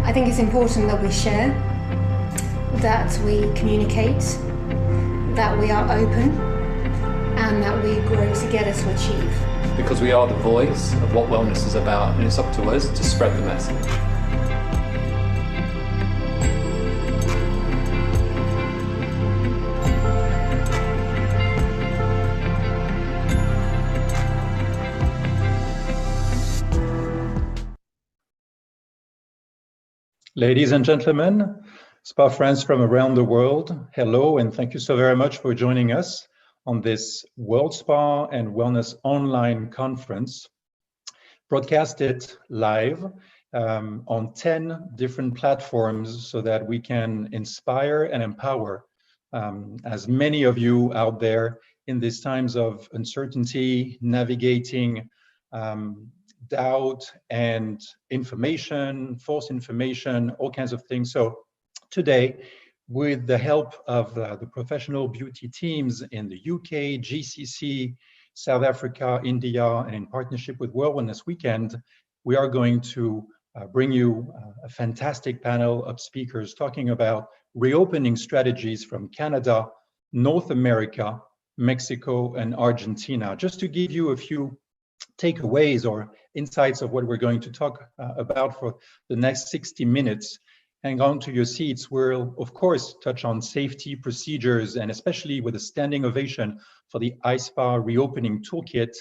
I think it's important that we share, that we communicate, that we are open, and that we grow together to achieve. Because we are the voice of what wellness is about, and it's up to us to spread the message. Ladies and gentlemen, spa friends from around the world, hello, and thank you so very much for joining us on this World Spa and Wellness Online Conference, broadcasted live on 10 different platforms so that we can inspire and empower as many of you out there in these times of uncertainty, navigating doubt and information, false information, all kinds of things. So today, with the help of the professional beauty teams in the UK, GCC, South Africa, India, and in partnership with World Wellness Weekend, we are going to bring you a fantastic panel of speakers talking about reopening strategies from Canada, North America, Mexico, and Argentina. Just to give you a few takeaways or insights of what we're going to talk about for the next 60 minutes. Hang on to your seats. We'll, of course, touch on safety procedures, and especially with a standing ovation for the iSpa reopening toolkit,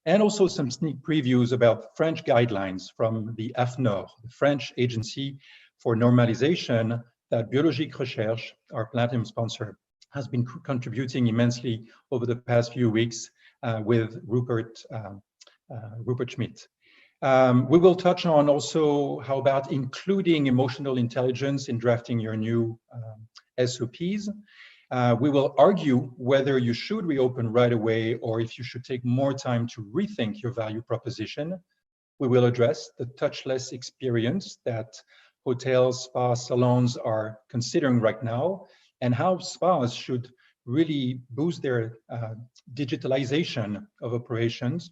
and also some sneak previews about French guidelines from the AFNOR, the French Agency for Normalization, that Biologique Recherche, our platinum sponsor, has been contributing immensely over the past few weeks with Rupert Schmidt. We will touch on also how about including emotional intelligence in drafting your new SOPs. We will argue whether you should reopen right away or if you should take more time to rethink your value proposition. We will address the touchless experience that hotels, spa, salons are considering right now, and how spas should really boost their digitalization of operations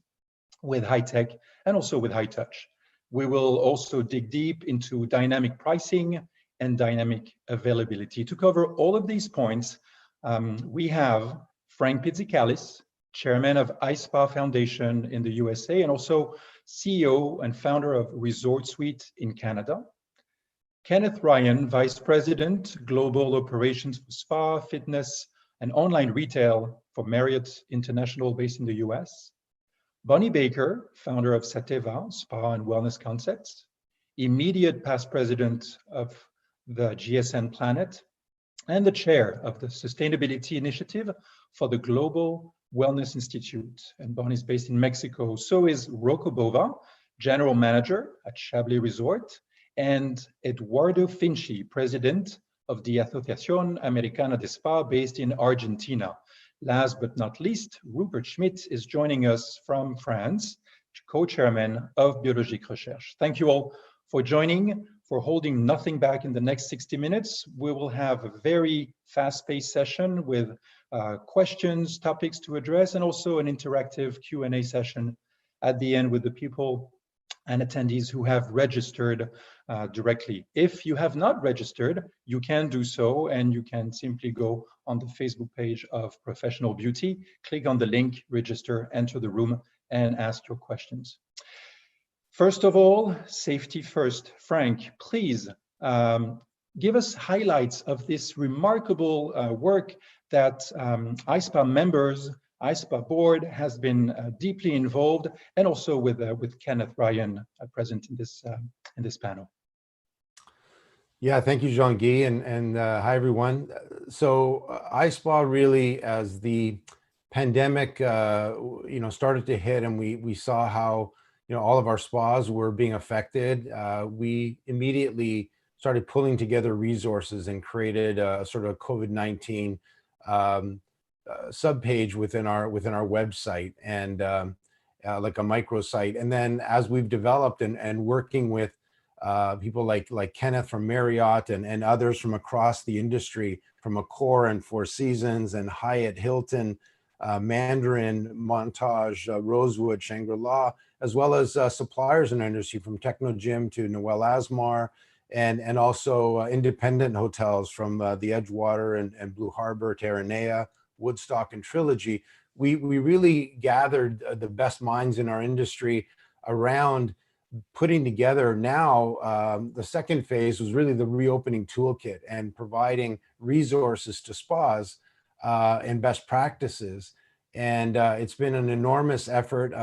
with high tech and also with high touch. We will also dig deep into dynamic pricing and dynamic availability. To cover all of these points, we have Frank Pizzicalis, chairman of iSpa Foundation in the USA, and also CEO and founder of Resort Suite in Canada. Kenneth Ryan, vice president, global operations for spa, fitness, and online retail for Marriott International based in the US. Bonnie Baker, founder of Sateva, Spa and Wellness Concepts, immediate past president of the GSN Planet, and the chair of the Sustainability Initiative for the Global Wellness Institute. And Bonnie is based in Mexico. So is Rocco Bova, general manager at Chablis Resort, and Eduardo Finchi, president of the Asociación Americana de Spa based in Argentina. Last but not least, Rupert Schmidt is joining us from France, co-chairman of Biologique Recherche. Thank you all for joining, for holding nothing back in the next 60 minutes. We will have a very fast-paced session with questions, topics to address, and also an interactive Q&A session at the end with the people and attendees who have registered directly. If you have not registered, you can do so, and you can simply go on the Facebook page of Professional Beauty, click on the link, register, enter the room, and ask your questions. First of all, safety first. Frank, please give us highlights of this remarkable work that iSpa members, iSpa board has been deeply involved, and also with Kenneth Ryan present in this panel. Yeah, thank you, Jean-Guy, and hi everyone. So iSpa really, as the pandemic started to hit, and we saw how all of our spas were being affected, we immediately started pulling together resources and created a sort of COVID-19 subpage within our website, and like a microsite. And then as we've developed and working with people like Kenneth from Marriott and others from across the industry, from Accor and Four Seasons and Hyatt, Hilton, Mandarin, Montage, Rosewood, Shangri-La, as well as suppliers in our industry from Technogym to Noel Asmar and also independent hotels from the Edgewater and Blue Harbor, Terranea, Woodstock, and Trilogy. We really gathered the best minds in our industry around putting together now, the second phase was really the reopening toolkit and providing resources to spas and best practices. And it's been an enormous effort,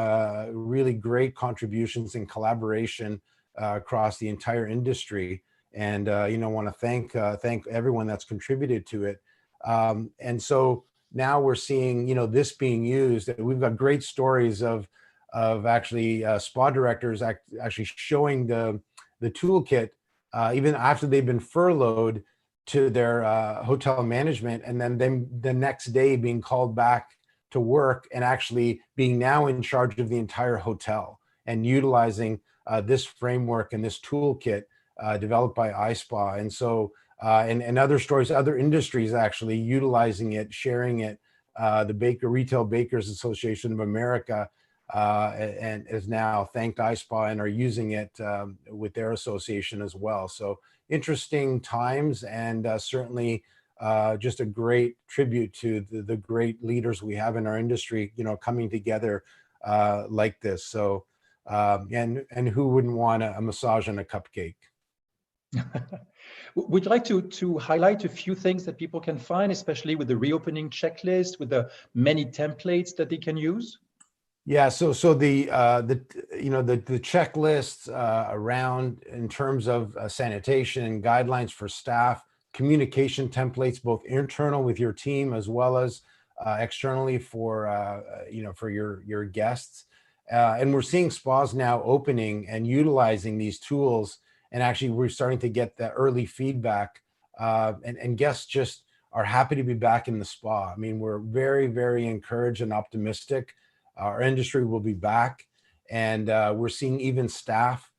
really great contributions and collaboration across the entire industry. And, want to thank everyone that's contributed to it. And so now we're seeing, this being used. We've got great stories of actually spa directors actually showing the toolkit even after they've been furloughed to their hotel management, and then the next day being called back to work and actually being now in charge of the entire hotel and utilizing this framework and this toolkit developed by iSpa. And so and other stories, other industries actually utilizing it, sharing it. The Retail Bakers Association of America and is now thanked iSpa and are using it with their association as well. So interesting times, and certainly just a great tribute to the great leaders we have in our industry, coming together like this. So and who wouldn't want a massage and a cupcake? Would you like to highlight a few things that people can find, especially with the reopening checklist, with the many templates that they can use? Yeah, so the checklists around in terms of sanitation and guidelines for staff, communication templates, both internal with your team as well as externally for for your guests, and we're seeing spas now opening and utilizing these tools, and actually we're starting to get the early feedback, and guests just are happy to be back in the spa. I mean, we're very, very encouraged and optimistic. Our industry will be back, and we're seeing even staff.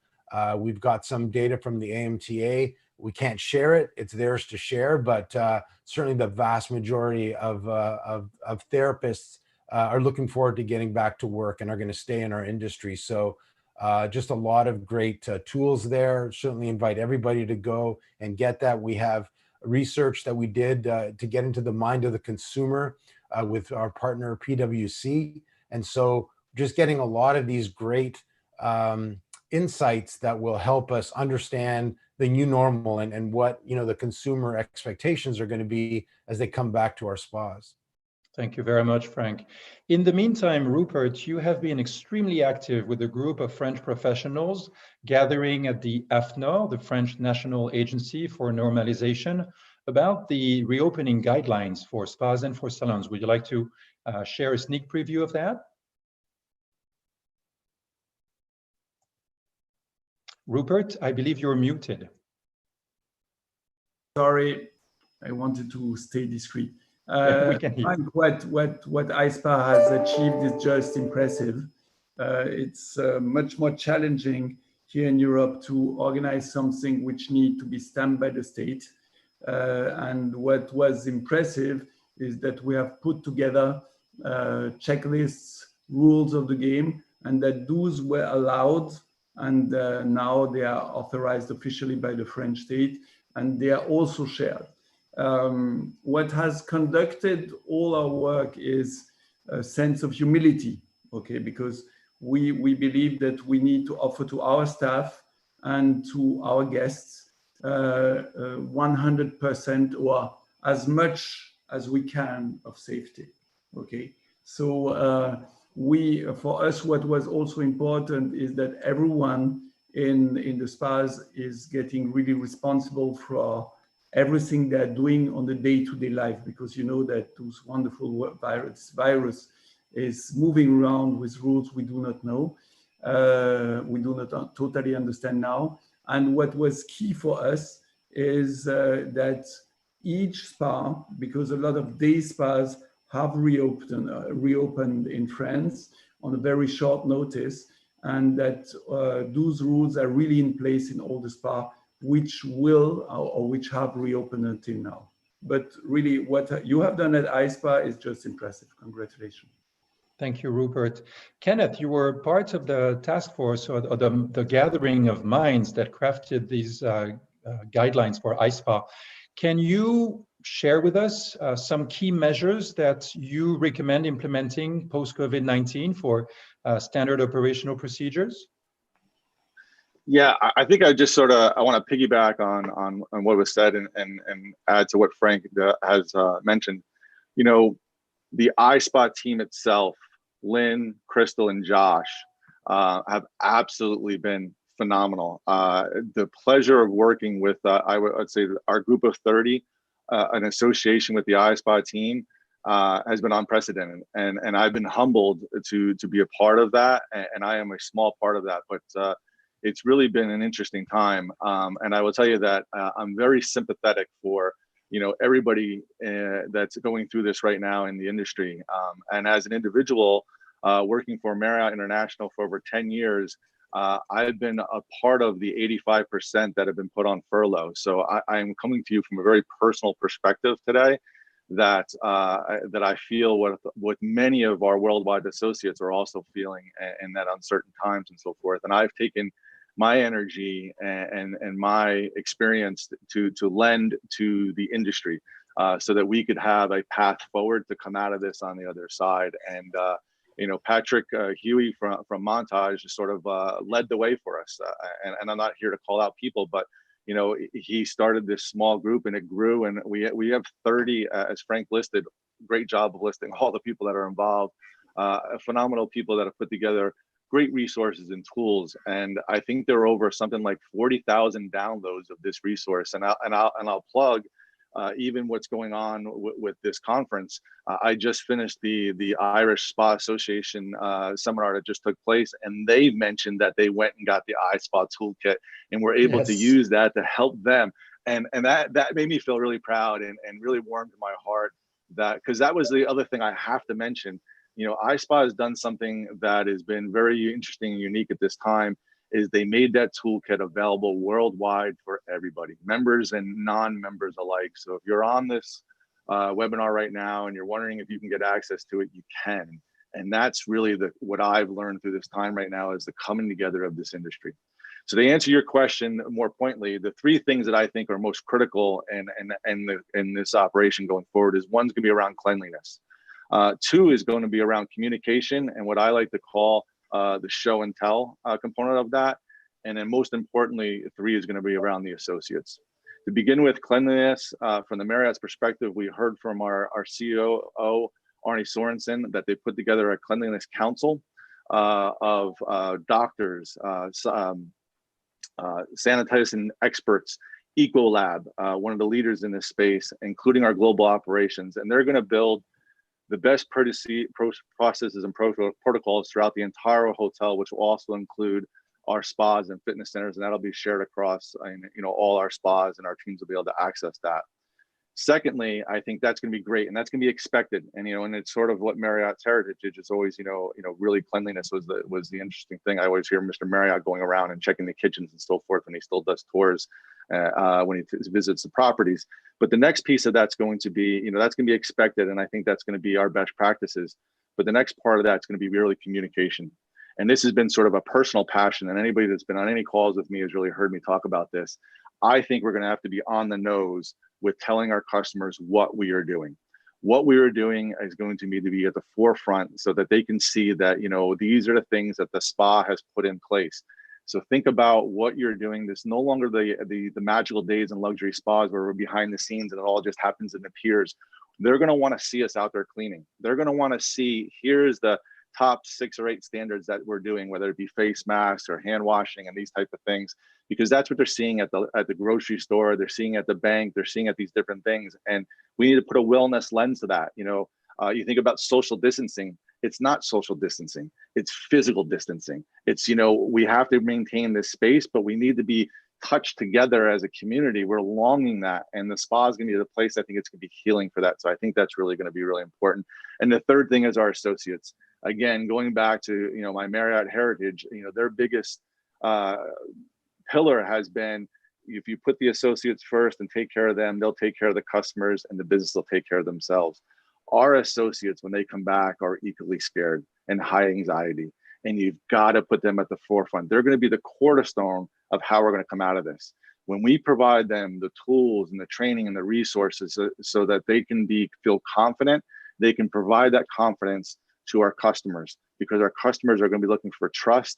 We've got some data from the AMTA. We can't share it; it's theirs to share. But certainly, the vast majority of therapists are looking forward to getting back to work and are going to stay in our industry. So, just a lot of great tools there. Certainly, invite everybody to go and get that. We have research that we did to get into the mind of the consumer with our partner PwC. And so just getting a lot of these great insights that will help us understand the new normal and what, the consumer expectations are going to be as they come back to our spas. Thank you very much, Frank. In the meantime, Rupert, you have been extremely active with a group of French professionals gathering at the AFNOR, the French National Agency for Normalization, about the reopening guidelines for spas and for salons. Would you like to share a sneak preview of that? Rupert, I believe you're muted. Sorry, I wanted to stay discreet. We can hear. What iSpa has achieved is just impressive. It's much more challenging here in Europe to organize something which need to be stamped by the state. And what was impressive is that we have put together checklists, rules of the game, and that those were allowed, and now they are authorized officially by the French state, and they are also shared. What has conducted all our work is a sense of humility, okay, because we believe that we need to offer to our staff and to our guests 100% or as much as we can of safety. Okay, so for us, what was also important is that everyone in the spas is getting really responsible for everything they're doing on the day-to-day life, because that those wonderful virus is moving around with rules we do not know, we do not totally understand now. And what was key for us is that each spa, because a lot of day spas have reopened in France on a very short notice, and that those rules are really in place in all the spa which will or which have reopened until now. But really, what you have done at iSpa is just impressive. Congratulations. Thank you, Rupert. Kenneth, you were part of the task force or the gathering of minds that crafted these guidelines for iSpa. Can you share with us some key measures that you recommend implementing post-COVID-19 for standard operational procedures? Yeah, I think I just sort of I want to piggyback on what was said and add to what Frank has mentioned. You know, the iSpa team itself, Lynn, Crystal, and Josh, have absolutely been phenomenal. The pleasure of working with I would say our group of 30, an association with the iSpa team, has been unprecedented, and I've been humbled to be a part of that, and I am a small part of that, but. It's really been an interesting time, and I will tell you that I'm very sympathetic for everybody that's going through this right now in the industry. And as an individual working for Marriott International for over 10 years, I've been a part of the 85% that have been put on furlough. So I am coming to you from a very personal perspective today. That I feel what many of our worldwide associates are also feeling in that uncertain times and so forth. And I've taken my energy and my experience to lend to the industry so that we could have a path forward to come out of this on the other side. And Patrick Huey from Montage sort of led the way for us. And I'm not here to call out people, but he started this small group and it grew, and we have 30, as Frank listed. Great job of listing all the people that are involved. Phenomenal people that have put together great resources and tools, and I think there are over something like 40,000 downloads of this resource. And I'll plug even what's going on with this conference. I just finished the Irish Spa Association seminar that just took place, and they mentioned that they went and got the iSpa toolkit and were able to use that to help them. And that made me feel really proud and really warmed my heart, that because that was the other thing I have to mention. iSpa has done something that has been very interesting and unique at this time, is they made that toolkit available worldwide for everybody, members and non-members alike. So if you're on this webinar right now and you're wondering if you can get access to it, you can. And that's really what I've learned through this time right now, is the coming together of this industry. So to answer your question more pointedly, the three things that I think are most critical in this operation going forward is, one's gonna be around cleanliness. Two is going to be around communication and what I like to call the show and tell component of that. And then most importantly, three is going to be around the associates. To begin with, cleanliness, from the Marriott's perspective, we heard from our COO, Arnie Sorensen, that they put together a cleanliness council of doctors, sanitation experts, Ecolab, one of the leaders in this space, including our global operations. And they're going to build the best processes and protocols throughout the entire hotel, which will also include our spas and fitness centers, and that'll be shared across all our spas, and our teams will be able to access that. Secondly, I think that's going to be great, and that's going to be expected. And and it's sort of what Marriott's heritage is always. Really cleanliness was the interesting thing. I always hear Mr. Marriott going around and checking the kitchens and so forth, and he still does tours when he visits the properties. But the next piece of that's going to be, that's going to be expected, and I think that's going to be our best practices. But the next part of that's going to be really communication. And this has been sort of a personal passion, and anybody that's been on any calls with me has really heard me talk about this. I think we're going to have to be on the nose with telling our customers what we are doing. What we are doing is going to need to be at the forefront so that they can see that, these are the things that the spa has put in place. So think about what you're doing. This no longer the magical days in luxury spas where we're behind the scenes and it all just happens and appears. They're going to want to see us out there cleaning. They're going to want to see, here's the top 6 or 8 standards that we're doing, whether it be face masks or hand washing and these type of things, because that's what they're seeing at the grocery store, they're seeing at the bank, they're seeing at these different things. And we need to put a wellness lens to that. You think about social distancing. It's not social distancing, it's physical distancing. It's, we have to maintain this space, but we need to be touched together as a community. We're longing that, and the spa is going to be the place. I think it's going to be healing for that. So I think that's really going to be really important. And the third thing is our associates. Again, going back to my Marriott heritage, their biggest pillar has been, if you put the associates first and take care of them, they'll take care of the customers, and the business will take care of themselves. Our associates, when they come back, are equally scared and high anxiety, and you've got to put them at the forefront. They're going to be the cornerstone of how we're going to come out of this. when we provide them the tools and the training and the resources so that they can feel confident, they can provide that confidence to our customers, because our customers are going to be looking for trust,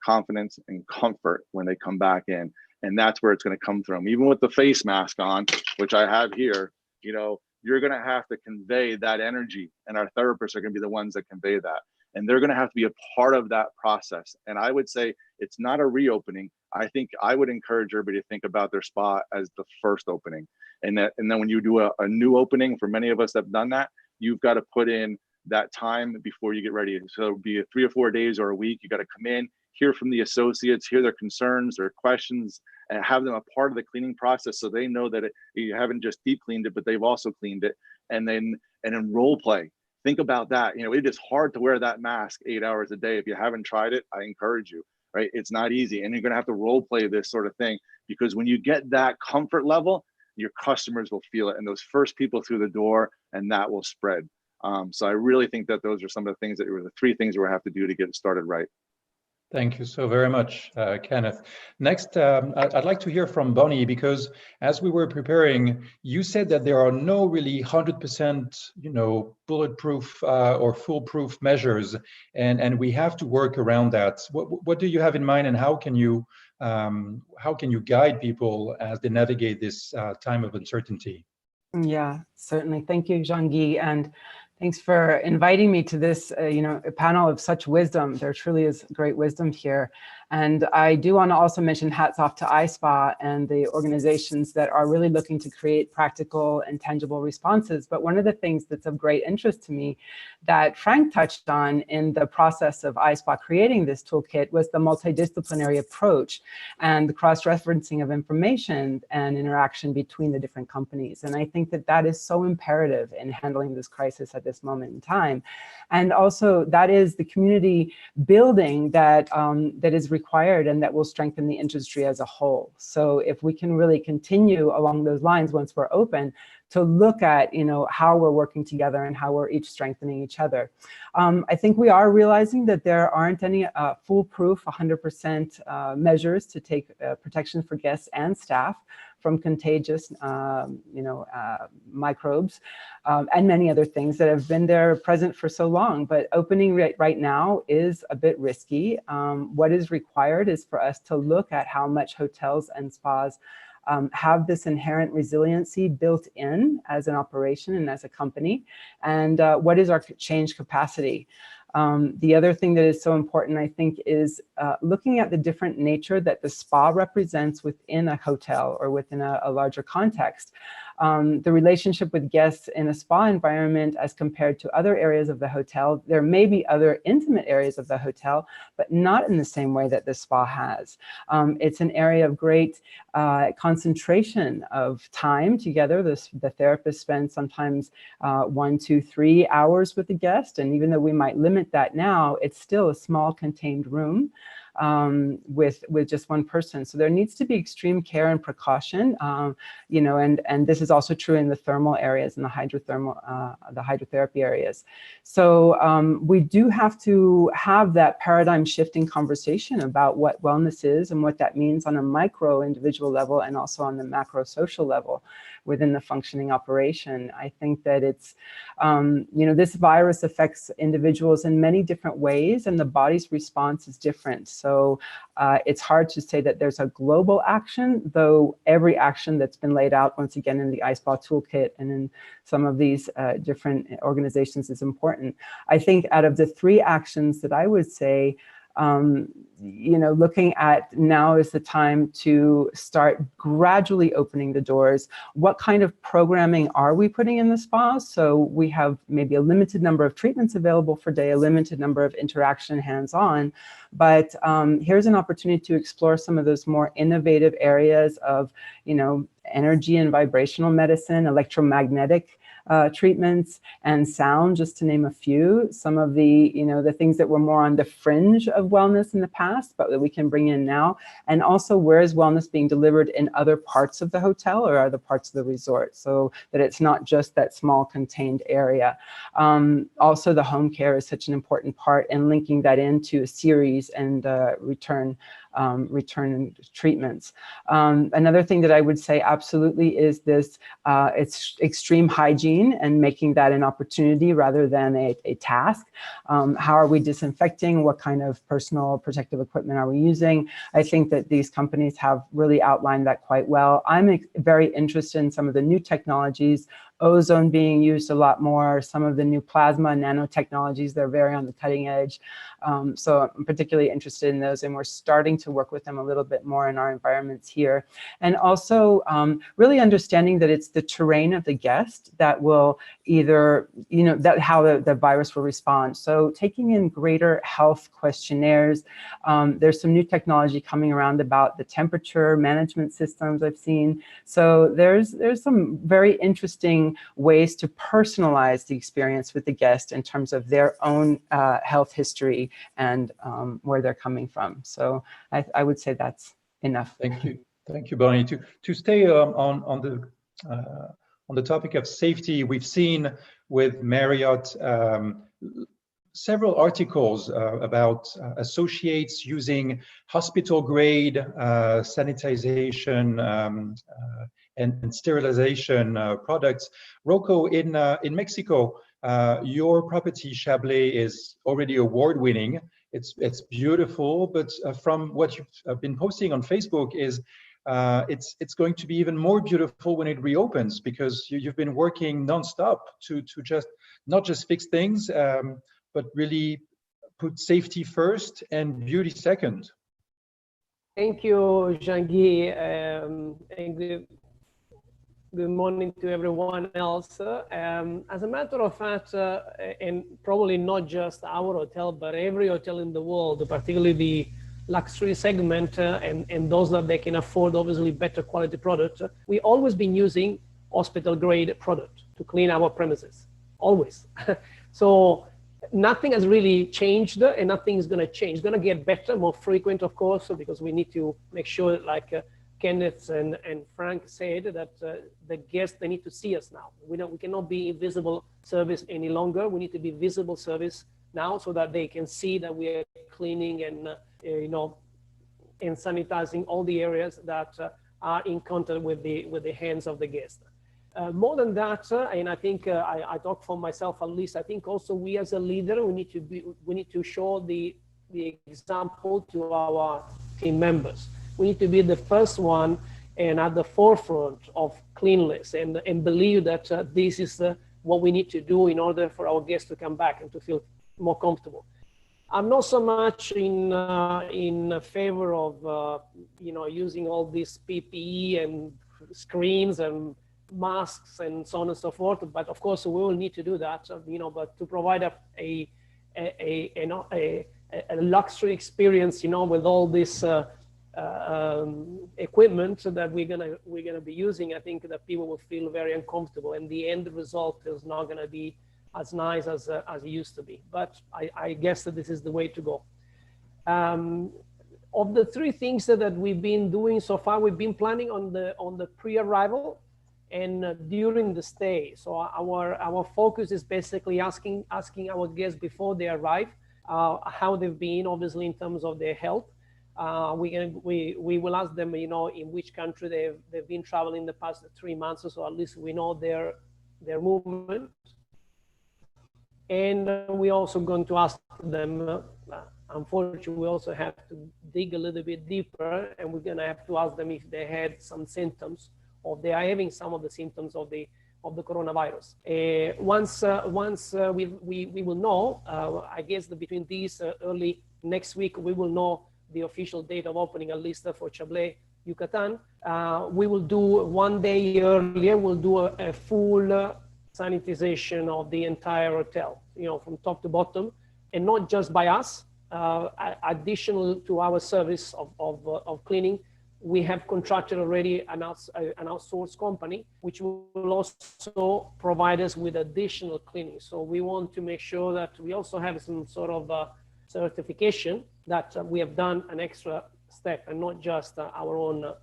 confidence, and comfort when they come back in. And that's where it's going to come from. Even with the face mask on, which I have here, you know, you're going to have to convey that energy, and our therapists are going to be the ones that convey that. And they're going to have to be a part of that process. And I would say it's not a reopening. I think I would encourage everybody to think about their spa as the first opening. And then when you do a new opening, for many of us that have done that, you've got to put in that time before you get ready. So it'll be 3 or 4 days or a week. You got to come in, hear from the associates, hear their concerns, their questions, and have them a part of the cleaning process, so they know that you haven't just deep cleaned it, but they've also cleaned it. And then role play. Think about that. You know, it is hard to wear that mask 8 hours a day. If you haven't tried it, I encourage you, right? It's not easy. And you're going to have to role play this sort of thing, because when you get that comfort level, your customers will feel it. And those first people through the door, and that will spread. So I really think that those are some of the things the 3 things we have to do to get it started right. Thank you so very much, Kenneth. Next, I'd like to hear from Bonnie, because as we were preparing, you said that there are no really 100%, you know, bulletproof or foolproof measures, and we have to work around that. What do you have in mind, and how can you guide people as they navigate this time of uncertainty? Yeah, certainly. Thank you, Jean-Guy, and thanks for inviting me to this, a panel of such wisdom. There truly is great wisdom here. And I do want to also mention hats off to iSpa and the organizations that are really looking to create practical and tangible responses. But one of the things that's of great interest to me that Frank touched on in the process of iSpa creating this toolkit was the multidisciplinary approach and the cross-referencing of information and interaction between the different companies. And I think that that is so imperative in handling this crisis at this moment in time. And also that is the community building that is required and that will strengthen the industry as a whole. So if we can really continue along those lines once we're open, to look at how we're working together and how we're each strengthening each other. I think we are realizing that there aren't any foolproof 100% measures to take protection for guests and staff from contagious microbes and many other things that have been there present for so long. But opening right now is a bit risky. What is required is for us to look at how much hotels and spas have this inherent resiliency built in as an operation and as a company, and what is our change capacity. The other thing that is so important, I think, is looking at the different nature that the spa represents within a hotel or within a larger context. The relationship with guests in a spa environment as compared to other areas of the hotel. There may be other intimate areas of the hotel, but not in the same way that the spa has. It's an area of great concentration of time together. The therapist spends sometimes 1, 2, 3 hours with the guest. And even though we might limit that now, it's still a small contained room with just one person. So there needs to be extreme care and precaution, and this is also true in the thermal areas and the hydrotherapy areas. So we do have to have that paradigm shifting conversation about what wellness is and what that means on a micro individual level and also on the macro social level within the functioning operation. I think that it's, this virus affects individuals in many different ways, and the body's response is different. So it's hard to say that there's a global action, though every action that's been laid out, once again, in the iSpa toolkit and in some of these different organizations is important. I think out of the 3 actions that I would say, looking at now is the time to start gradually opening the doors. What kind of programming are we putting in the spas? So we have maybe a limited number of treatments available per day, a limited number of interaction hands-on, but here's an opportunity to explore some of those more innovative areas of, energy and vibrational medicine, electromagnetic treatments, and sound, just to name a few. Some of the, the things that were more on the fringe of wellness in the past, but that we can bring in now. And also, where is wellness being delivered in other parts of the hotel or other parts of the resort, so that it's not just that small contained area. Also, the home care is such an important part, and linking that into a series and return return treatments. Another thing that I would say absolutely is this, it's extreme hygiene and making that an opportunity rather than a task. How are we disinfecting? What kind of personal protective equipment are we using? I think that these companies have really outlined that quite well. I'm very interested in some of the new technologies, ozone being used a lot more, some of the new plasma and nanotechnologies, they're very on the cutting edge. So I'm particularly interested in those, and we're starting to work with them a little bit more in our environments here. And also really understanding that it's the terrain of the guest that will either, that how the virus will respond. So taking in greater health questionnaires. There's some new technology coming around about the temperature management systems I've seen. So there's some very interesting ways to personalize the experience with the guest in terms of their own health history and where they're coming from. So I would say that's enough. Thank you, Bonnie. To stay on the topic of safety, we've seen with Marriott several articles about associates using hospital-grade sanitization and sterilization products. Rocco, in Mexico, your property Chablé is already award-winning. It's beautiful, but from what you've been posting on Facebook is it's going to be even more beautiful when it reopens, because you've been working nonstop to just not just fix things, but really put safety first and beauty second. Thank you, Jean-Guy, and good morning to everyone else. As a matter of fact, and probably not just our hotel, but every hotel in the world, particularly the luxury segment and those that they can afford, obviously, better quality product, we always been using hospital grade product to clean our premises, always. So nothing has really changed, and nothing is going to change. It's going to get better, more frequent, of course, because we need to make sure, like Kenneth and Frank said, that the guests, they need to see us now. We cannot be invisible service any longer. We need to be visible service now, so that they can see that we are cleaning and and sanitizing all the areas that are in contact with the hands of the guest. More than that, and I think I talk for myself at least, I think also we as a leader, we need to show the example to our team members. We need to be the first one and at the forefront of cleanliness, and believe that this is what we need to do in order for our guests to come back and to feel more comfortable. I'm not so much in favor of using all this PPE and screens and masks and so on and so forth, but of course we will need to do that, but to provide a luxury experience, with all this equipment that we're gonna be using, I think that people will feel very uncomfortable, and the end result is not gonna be as nice as it used to be. But I guess that this is the way to go. Of the three things that we've been doing so far, we've been planning on the pre-arrival and during the stay. So our focus is basically asking our guests before they arrive how they've been, obviously in terms of their health. We will ask them, in which country they've been traveling the past 3 months, so at least we know their movement. And we're also going to ask them, unfortunately, we also have to dig a little bit deeper, and we're gonna have to ask them if they had some symptoms, or they are having some of the symptoms of the coronavirus. Once we will know, I guess that between these early next week, we will know the official date of opening, at least for Chablé Yucatan. We will do 1 day earlier, we'll do a full sanitization of the entire hotel, from top to bottom, and not just by us. Additional to our service of cleaning, we have contracted already an outsourced company, which will also provide us with additional cleaning. So we want to make sure that we also have some sort of certification that we have done an extra step and not just our own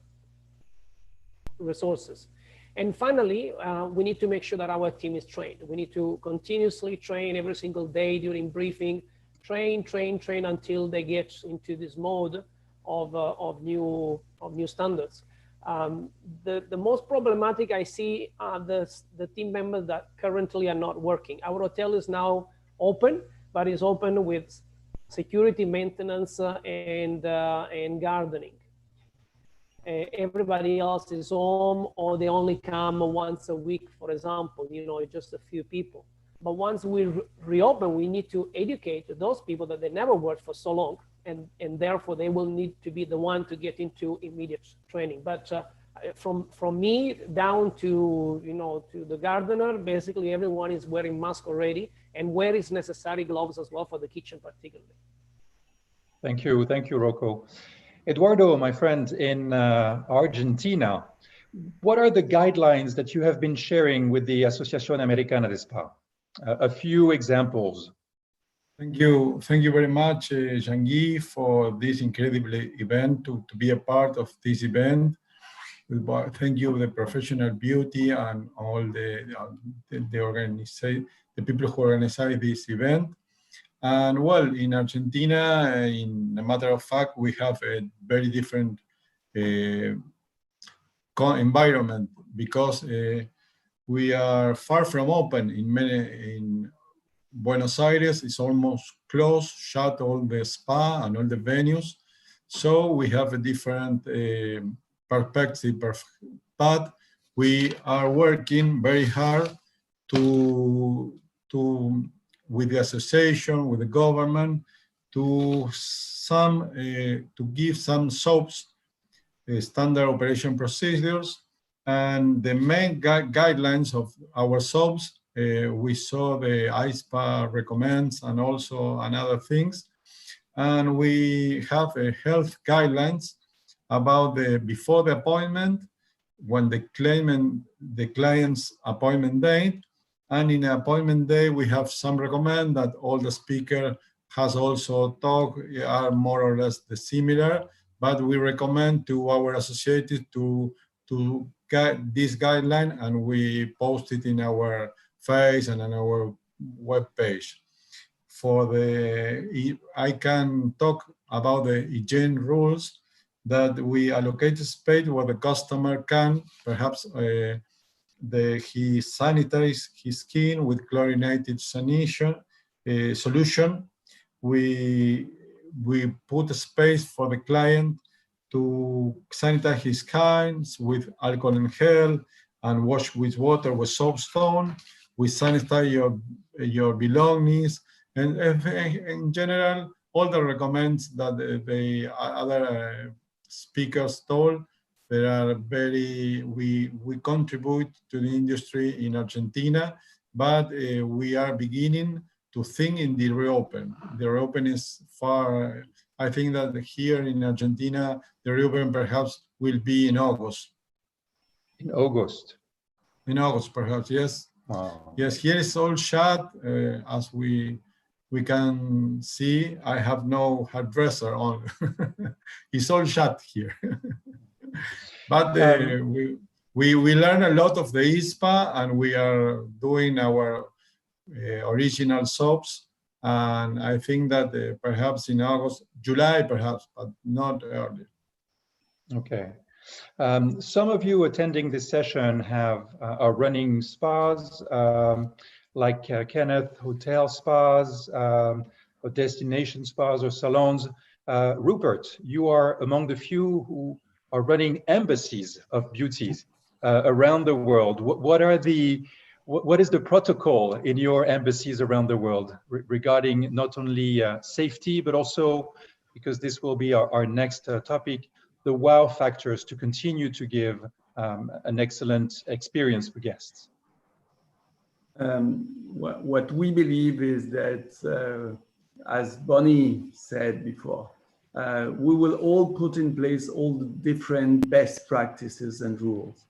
resources. And finally, we need to make sure that our team is trained. We need to continuously train every single day during briefing, train until they get into this mode of new standards. The most problematic I see are the team members that currently are not working. Our hotel is now open, but it's open with security, maintenance, and gardening. Everybody else is home, or they only come once a week, for example, just a few people. But once we reopen, we need to educate those people that they never worked for so long, and therefore they will need to be the one to get into immediate training. But from me down to to the gardener, basically everyone is wearing masks already, and where is necessary, gloves as well for the kitchen particularly. Thank you, Rocco. Eduardo, my friend in Argentina, what are the guidelines that you have been sharing with the Asociación Americana de Spa? A few examples. Thank you very much, Jean-Guy, for this incredible event, to be a part of this event. Thank you, the professional beauty and all the people who organize this event. And well, in Argentina, in a matter of fact, we have a very different environment, because we are far from open. In Buenos Aires, it's almost closed, shut all the spa and all the venues. So we have a different perspective, but we are working very hard with the association, with the government, to give some soaps, standard operation procedures, and the main guidelines of our soaps. We saw the ISPA recommends and also another things, and we have a health guidelines about before the appointment, when the client's appointment date. And in an appointment day, we have some recommend that all the speaker has also talked, are more or less the similar, but we recommend to our associates to get this guideline, and we post it in our face and on our web page. I can talk about the hygiene rules, that we allocate space where the customer can perhaps he sanitize his skin with chlorinated solution. We put a space for the client to sanitize his hands with alcohol and gel and wash with water with soapstone. We sanitize your belongings, and in general, all the recommends that the other speakers told. There are we contribute to the industry in Argentina, but we are beginning to think in the reopen. The reopen is far. I think that here in Argentina, the reopen perhaps will be in August. In August? In August, perhaps, yes. Wow. Yes, here is all shut, as we can see. I have no hairdresser on. It's all shut here. But we learn a lot of the ISPA, and we are doing our original soaps. And I think that perhaps in August, July, perhaps, but not early. Okay. Some of you attending this session are running spas, like Kenneth, hotel spas, or destination spas or salons. Rupert, you are among the few who are running embassies of beauties around the world. What is the protocol in your embassies around the world regarding not only safety, but also, because this will be our next topic, the wow factors to continue to give an excellent experience for guests? What we believe is that, as Bonnie said before, we will all put in place all the different best practices and rules.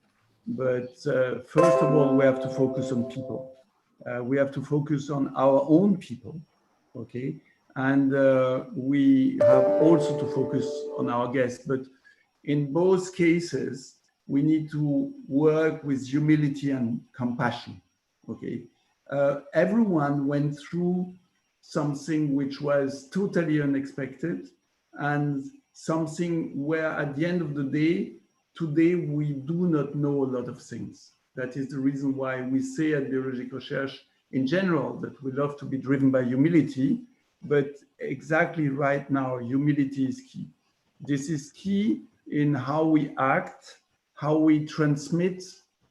But first of all, we have to focus on people. We have to focus on our own people, okay? And we have also to focus on our guests. But in both cases, we need to work with humility and compassion, okay? Everyone went through something which was totally unexpected, and something where at the end of the day, today we do not know a lot of things. That is the reason why we say at Biologique Recherche in general that we love to be driven by humility, but exactly right now, humility is key. This is key in how we act, how we transmit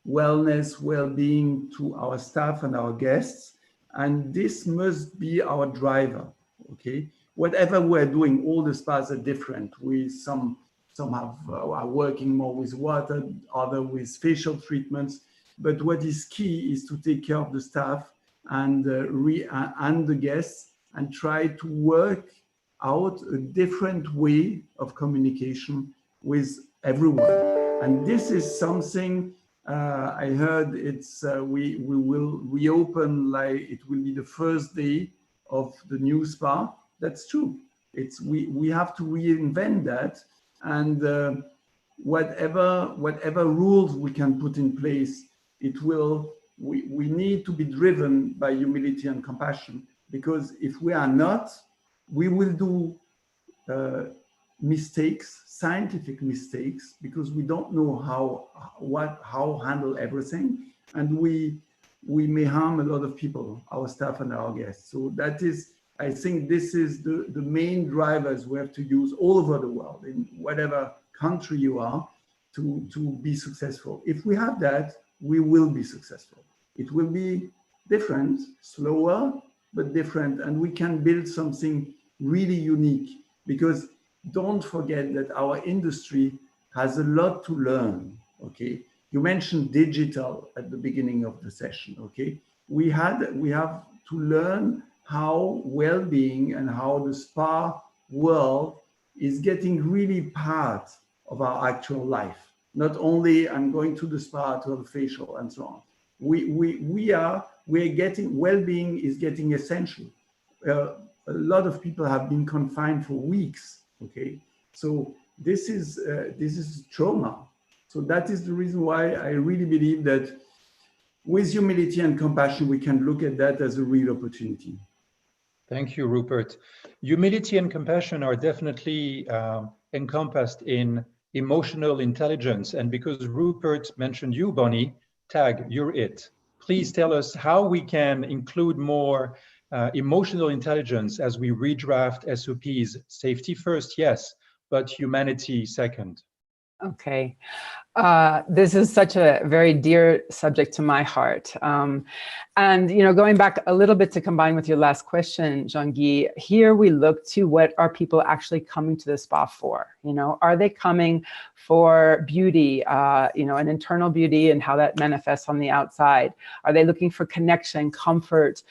wellness, well-being to our staff and our guests. And this must be our driver, okay? Whatever we're doing, all the spas are different. Some are working more with water, other with facial treatments. But what is key is to take care of the staff and the guests and try to work out a different way of communication with everyone. And this is something I heard we will reopen, like it will be the first day of the new spa. That's true. We have to reinvent that, and whatever rules we can put in place, we need to be driven by humility and compassion, because if we are not, we will do mistakes, scientific mistakes, because we don't know how handle everything, and we may harm a lot of people, our staff and our guests. So that is, I think this is the main drivers we have to use all over the world, in whatever country you are, to be successful. If we have that, we will be successful. It will be different, slower, but different, and we can build something really unique, because don't forget that our industry has a lot to learn, okay? You mentioned digital at the beginning of the session, okay? We have to learn how well-being and how the spa world is getting really part of our actual life. Not only I'm going to the spa to have a facial and so on. We're getting, well-being is getting essential. A lot of people have been confined for weeks, okay? So this is trauma. So that is the reason why I really believe that with humility and compassion, we can look at that as a real opportunity. Thank you, Rupert. Humility and compassion are definitely encompassed in emotional intelligence. And because Rupert mentioned you, Bonnie, Tag, you're it. Please tell us how we can include more emotional intelligence as we redraft SOPs. Safety first, yes, but humanity second. Okay. This is such a very dear subject to my heart. And, you know, going back a little bit to combine with your last question, Jean-Guy, here we look to what are people actually coming to the spa for? You know, are they coming for beauty, you know, an internal beauty and how that manifests on the outside? Are they looking for connection, comfort,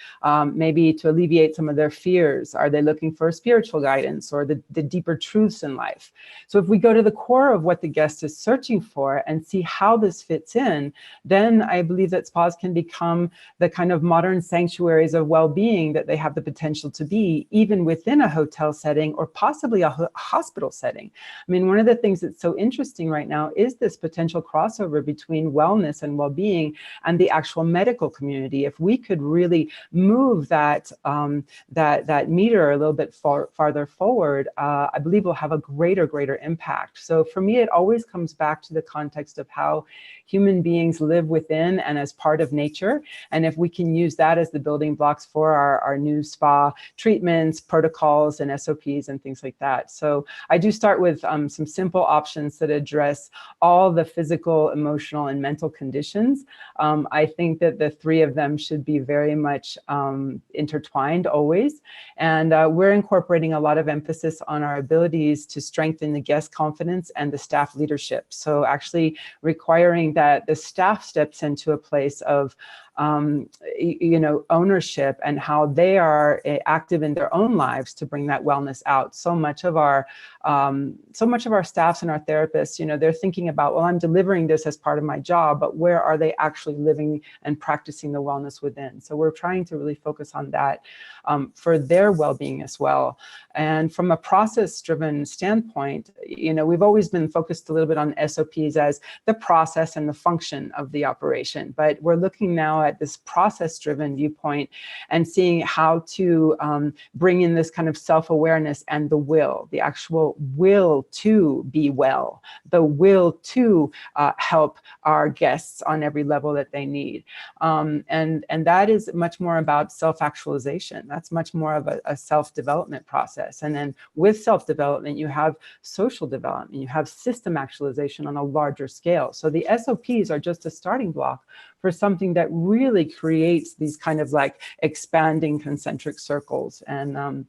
maybe to alleviate some of their fears? Are they looking for spiritual guidance or the deeper truths in life? So if we go to the core of what the guest is searching for and see how this fits in, then I believe that spas can become the kind of modern sanctuaries of well-being that they have the potential to be, even within a hotel setting or possibly a hospital setting. I mean, one of the things that's so interesting right now is this potential crossover between wellness and well-being and the actual medical community. If we could really move that that meter a little bit farther forward, I believe we'll have a greater impact. So for me, it always comes back to the context of how human beings live within and as part of nature. And if we can use that as the building blocks for our new spa treatments, protocols, and SOPs and things like that. So I do start with some simple options that address all the physical, emotional, and mental conditions. I think that the three of them should be very much intertwined always. And we're incorporating a lot of emphasis on our abilities to strengthen the guest confidence and the staff leadership. So actually requiring that the staff steps into a place of you know, ownership and how they are active in their own lives to bring that wellness out. So much of our staffs and our therapists, you know, they're thinking about, well, I'm delivering this as part of my job, but where are they actually living and practicing the wellness within? So we're trying to really focus on that for their well-being as well. And from a process-driven standpoint, you know, we've always been focused a little bit on SOPs as the process and the function of the operation, but we're looking now but this process-driven viewpoint, and seeing how to bring in this kind of self-awareness and the will, the actual will to be well, the will to help our guests on every level that they need. And that is much more about self-actualization. That's much more of a self-development process. And then with self-development, you have social development, you have system actualization on a larger scale. So the SOPs are just a starting block for something that really creates these kind of like expanding concentric circles. And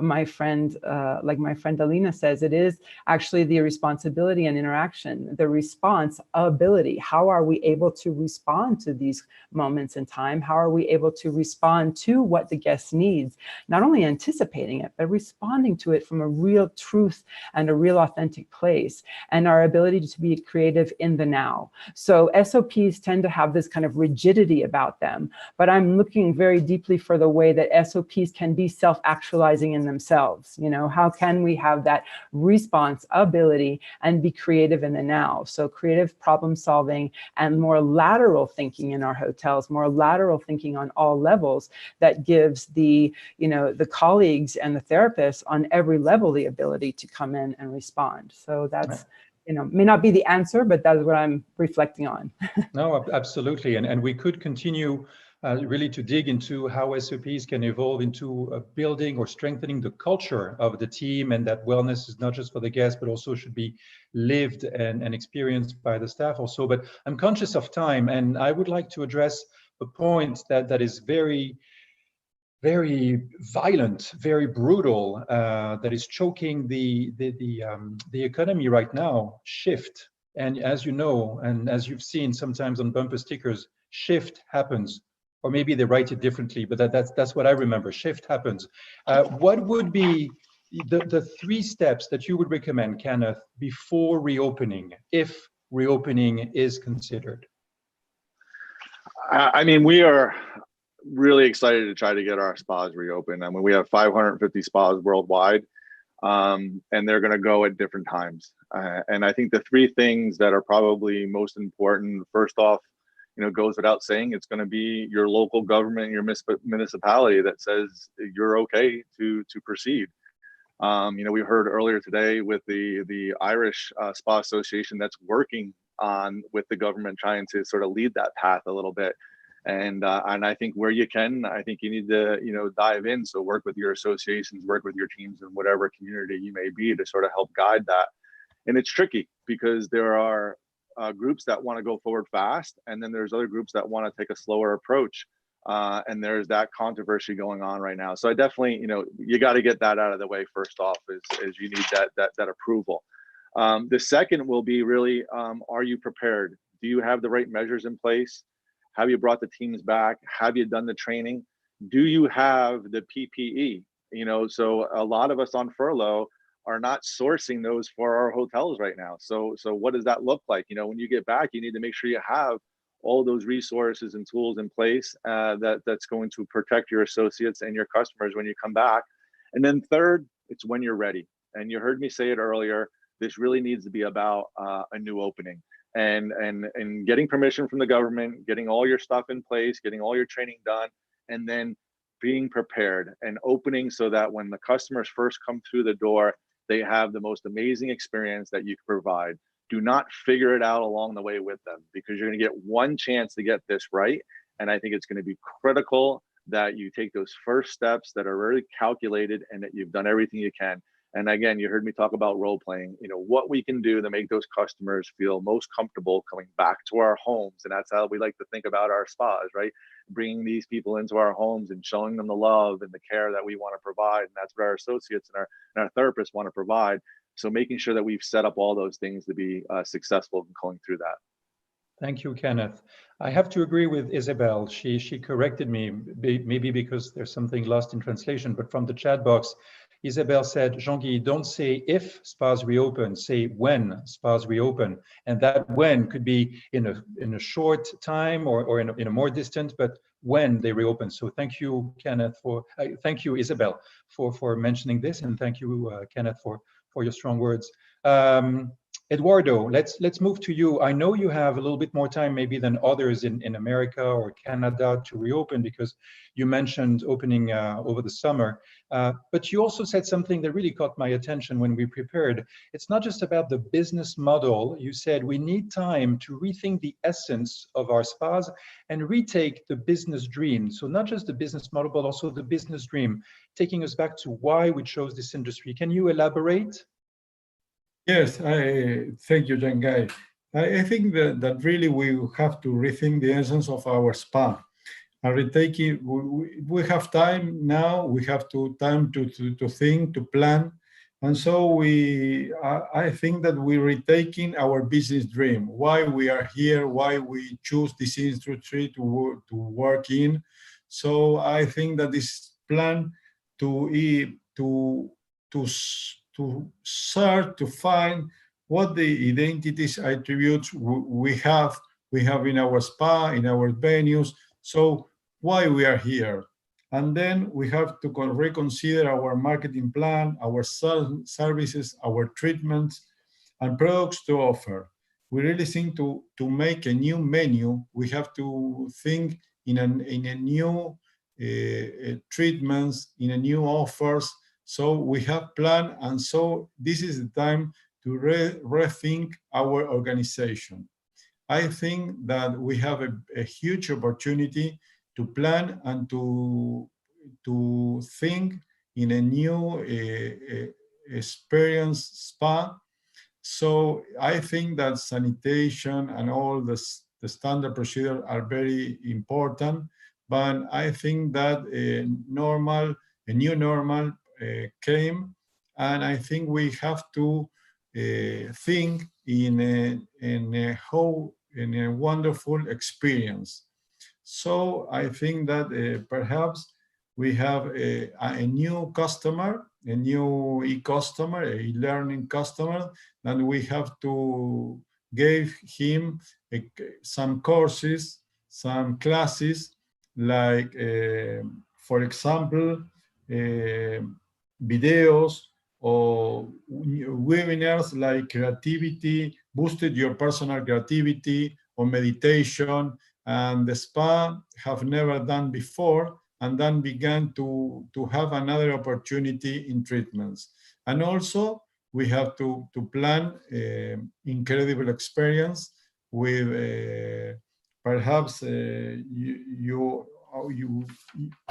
my friend Alina says, it is actually the responsibility and interaction, the response ability. How are we able to respond to these moments in time? How are we able to respond to what the guest needs? Not only anticipating it, but responding to it from a real truth and a real authentic place, and our ability to be creative in the now. So SOPs tend to have this kind of rigidity about them, but I'm looking very deeply for the way that SOPs can be self-actualizing in themselves. You know, how can we have that response ability and be creative in the now? So creative problem solving and more lateral thinking in our hotels, more lateral thinking on all levels, that gives the, you know, the colleagues and the therapists on every level the ability to come in and respond. So that's, you know, may not be the answer, but that's what I'm reflecting on. No, absolutely. And we could continue really to dig into how SOPs can evolve into building or strengthening the culture of the team, and that wellness is not just for the guests, but also should be lived and experienced by the staff also. But I'm conscious of time, and I would like to address a point that is very violent, very brutal, that is choking the economy right now: shift. And as you know, and as you've seen sometimes on bumper stickers, shift happens, or maybe they write it differently, but that's what I remember. Shift happens. What would be the 3 steps that you would recommend, Kenneth, before reopening, if reopening is considered? I mean, we are really excited to try to get our spas reopened. I mean, we have 550 spas worldwide, and they're going to go at different times. And I think the 3 things that are probably most important, first off, you know, goes without saying, it's going to be your local government, your municipality that says you're okay to proceed. You know, we heard earlier today with the Irish Spa Association that's working on with the government, trying to sort of lead that path a little bit. And I think where you can, I think you need to, you know, dive in. So work with your associations, work with your teams in whatever community you may be to sort of help guide that. And it's tricky because there are groups that want to go forward fast, and then there's other groups that want to take a slower approach. And there's that controversy going on right now. So I definitely, you know, you got to get that out of the way first off, is you need that approval. The second will be really, are you prepared? Do you have the right measures in place? Have you brought the teams back? Have you done the training? Do you have the PPE? You know, so a lot of us on furlough are not sourcing those for our hotels right now. So what does that look like? You know, when you get back, you need to make sure you have all those resources and tools in place that's going to protect your associates and your customers when you come back. And then third, it's when you're ready. And you heard me say it earlier, this really needs to be about a new opening. And getting permission from the government, getting all your stuff in place, getting all your training done, and then being prepared and opening so that when the customers first come through the door, they have the most amazing experience that you can provide. Do not figure it out along the way with them, because you're going to get one chance to get this right. And I think it's going to be critical that you take those first steps that are really calculated and that you've done everything you can. And again, you heard me talk about role playing, you know, what we can do to make those customers feel most comfortable coming back to our homes. And that's how we like to think about our spas, right? Bringing these people into our homes and showing them the love and the care that we want to provide. And that's what our associates and our therapists want to provide. So making sure that we've set up all those things to be successful in going through that. Thank you, Kenneth. I have to agree with Isabel. She corrected me, maybe because there's something lost in translation, but from the chat box, Isabel said, Jean-Guy, don't say if spas reopen, say when spas reopen. And that when could be in a short time or in a more distant, but when they reopen. So thank you, Kenneth, thank you, Isabel, for mentioning this. And thank you, Kenneth, for your strong words. Eduardo, let's move to you. I know you have a little bit more time maybe than others in America or Canada to reopen, because you mentioned opening over the summer. But you also said something that really caught my attention when we prepared. It's not just about the business model. You said we need time to rethink the essence of our spas and retake the business dream. So not just the business model, but also the business dream, taking us back to why we chose this industry. Can you elaborate? Yes, thank you, Jean-Guy. I think that really we have to rethink the essence of our spa. And retaking, we have time now, we have time to think, to plan. And so I think that we're retaking our business dream, why we are here, why we choose this industry to work in. So I think that this plan to search, to find what the identities, attributes we have in our spa, in our venues, so why we are here. And then we have to reconsider our marketing plan, our services, our treatments, and products to offer. We really think to make a new menu, we have to think in a new treatments, in a new offers. So we have planned, and so this is the time to rethink our organization. I think that we have a huge opportunity to plan and to think in a new experience spa. So I think that sanitation and all the standard procedures are very important, but I think that a new normal came, and I think we have to think in a wonderful experience. So I think that perhaps we have a new customer, a new e-customer, a learning customer, and we have to give him some courses, some classes, like, for example, videos or webinars like creativity, boosted your personal creativity, or meditation, and the spa have never done before, and then began to have another opportunity in treatments. And also we have to plan incredible experience with perhaps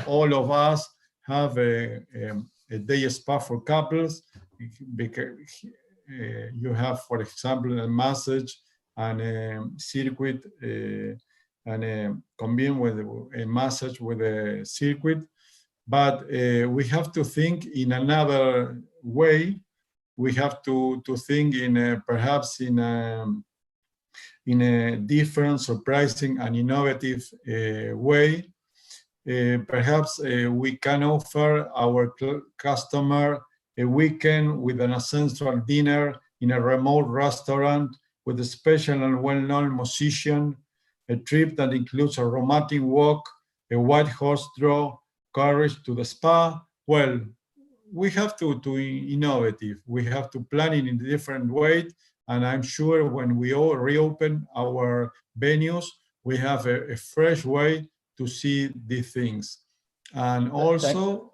all of us have a day spa for couples, because you have, for example, a massage and a circuit, and combine with a massage with a circuit. But we have to think in another way. We have to think in perhaps in a different, surprising, and innovative way. Perhaps we can offer our customer a weekend with an essential dinner in a remote restaurant with a special and well-known musician, a trip that includes a romantic walk, a white horse draw, carriage to the spa. Well, we have to innovative. We have to plan it in a different way. And I'm sure when we all reopen our venues, we have a fresh way to see these things. And also...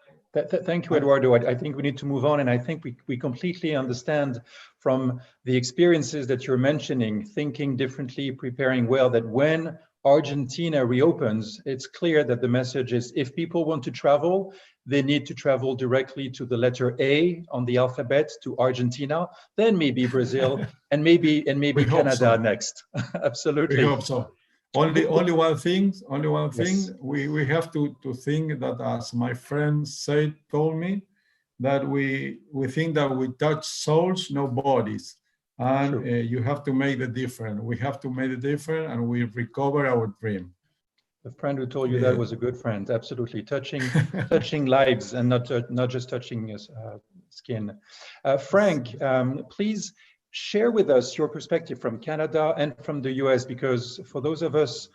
Thank you, Eduardo. I think we need to move on, and I think we completely understand from the experiences that you're mentioning, thinking differently, preparing well, that when Argentina reopens, it's clear that the message is, if people want to travel, they need to travel directly to the letter A on the alphabet, to Argentina, then maybe Brazil, and maybe Canada next. Absolutely. We hope so. Only one thing. Yes. We have to think that, as my friend told me, that we think that we touch souls, no bodies, and you have to make the difference. We have to make the difference, and we recover our dream. The friend who told you that was a good friend. Absolutely, touching lives and not just touching skin. Frank, please share with us your perspective from Canada and from the US, because for those of us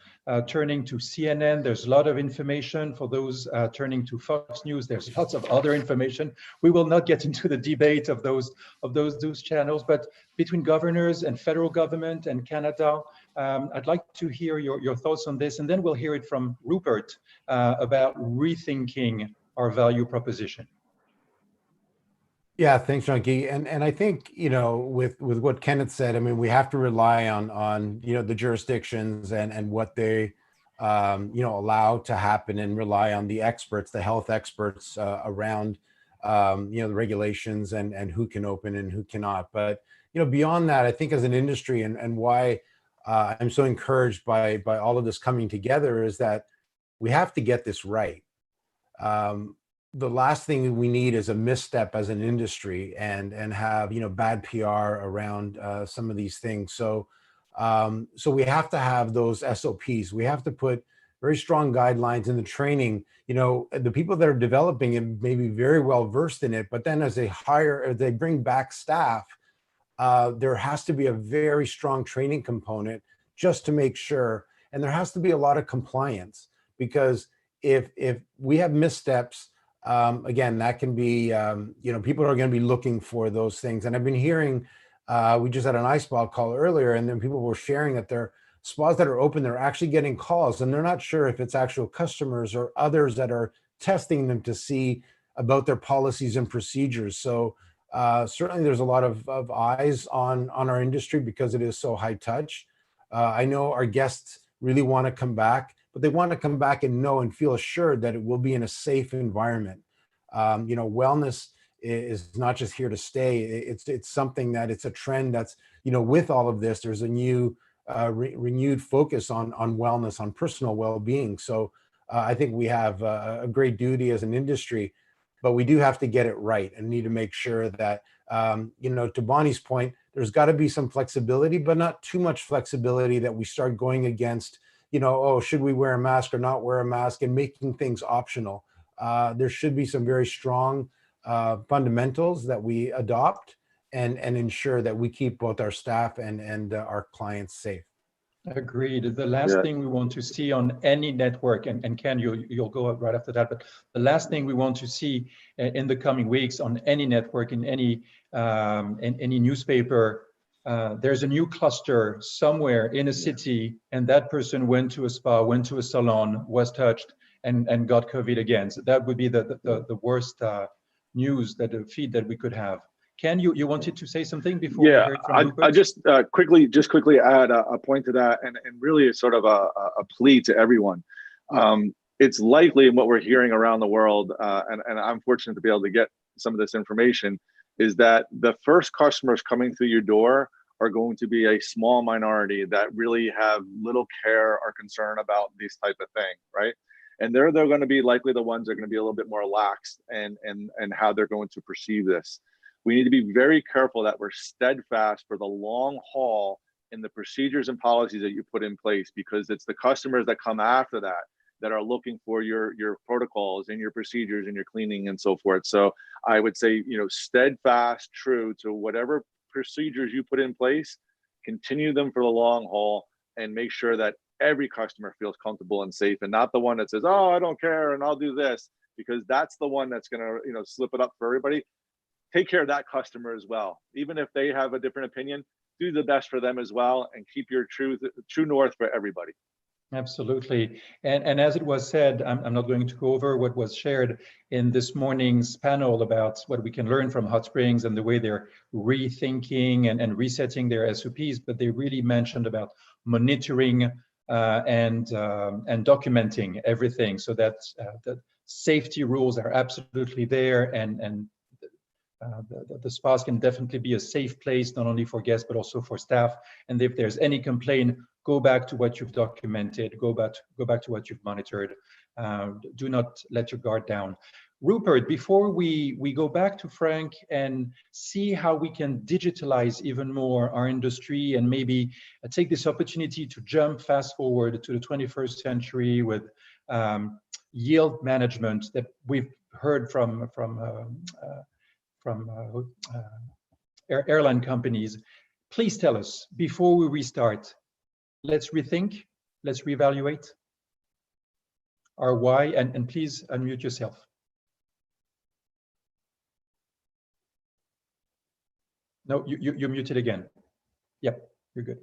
turning to CNN, there's a lot of information. For those turning to Fox News, there's lots of other information. We will not get into the debate of those channels, but between governors and federal government and Canada, I'd like to hear your thoughts on this, and then we'll hear it from Rupert about rethinking our value proposition. Yeah, thanks, Jean-Guy. And I think, with what Kenneth said, I mean, we have to rely on the jurisdictions and what they, allow to happen, and rely on the experts, the health experts around, the regulations and who can open and who cannot. But, beyond that, I think as an industry and why I'm so encouraged by all of this coming together is that we have to get this right. The last thing we need is a misstep as an industry and have bad PR around some of these things. So we have to have those SOPs. We have to put very strong guidelines in the training. The people that are developing it may be very well versed in it, but then as they bring back staff, there has to be a very strong training component just to make sure, and there has to be a lot of compliance, because if we have missteps, again, that can be, people are going to be looking for those things. And I've been hearing, we just had an iSpa call earlier, and then people were sharing that their spas that are open, they're actually getting calls, and they're not sure if it's actual customers or others that are testing them to see about their policies and procedures. So certainly there's a lot of eyes on our industry because it is so high touch. I know our guests really want to come back, but they want to come back and know and feel assured that it will be in a safe environment. Wellness is not just here to stay. It's something that it's a trend that's, with all of this, there's a new renewed focus on wellness, on personal well-being. So I think we have a great duty as an industry, but we do have to get it right and need to make sure that, to Bonnie's point, there's got to be some flexibility, but not too much flexibility that we start going against, should we wear a mask or not wear a mask, and making things optional. There should be some very strong fundamentals that we adopt and ensure that we keep both our staff and our clients safe. Agreed. The last thing we want to see on any network, and Ken, you'll go up right after that, but the last thing we want to see in the coming weeks on any network, in any newspaper, there's a new cluster somewhere in a city, and that person went to a spa, went to a salon, was touched, and got COVID again. So that would be the worst news, the feed that we could have. Ken, you wanted to say something before? Yeah, we heard from Rupert? I just quickly add a point to that, and really it's sort of a plea to everyone. It's likely, in what we're hearing around the world, and I'm fortunate to be able to get some of this information, is that the first customers coming through your door are going to be a small minority that really have little care or concern about these type of thing, right? And they're going to be likely the ones that are going to be a little bit more lax and how they're going to perceive this. We need to be very careful that we're steadfast for the long haul in the procedures and policies that you put in place, because it's the customers that come after that are looking for your protocols and your procedures and your cleaning and so forth. So I would say, steadfast, true to whatever procedures you put in place, continue them for the long haul, and make sure that every customer feels comfortable and safe, and not the one that says, oh, I don't care and I'll do this, because that's the one that's going to, slip it up for everybody. Take care of that customer as well. Even if they have a different opinion, do the best for them as well, and keep your true north for everybody. Absolutely. And as it was said, I'm not going to go over what was shared in this morning's panel about what we can learn from Hot Springs and the way they're rethinking and resetting their SOPs, but they really mentioned about monitoring and documenting everything, so that the safety rules are absolutely there, and the spas can definitely be a safe place, not only for guests, but also for staff. And if there's any complaint, go back to what you've documented, go back to what you've monitored. Do not let your guard down. Rupert, before we go back to Frank and see how we can digitalize even more our industry, and maybe take this opportunity to jump fast forward to the 21st century with yield management that we've heard from airline companies. please tell us, before we restart, let's rethink, let's reevaluate our why, and please unmute yourself. No, you're muted again. Yep, you're good.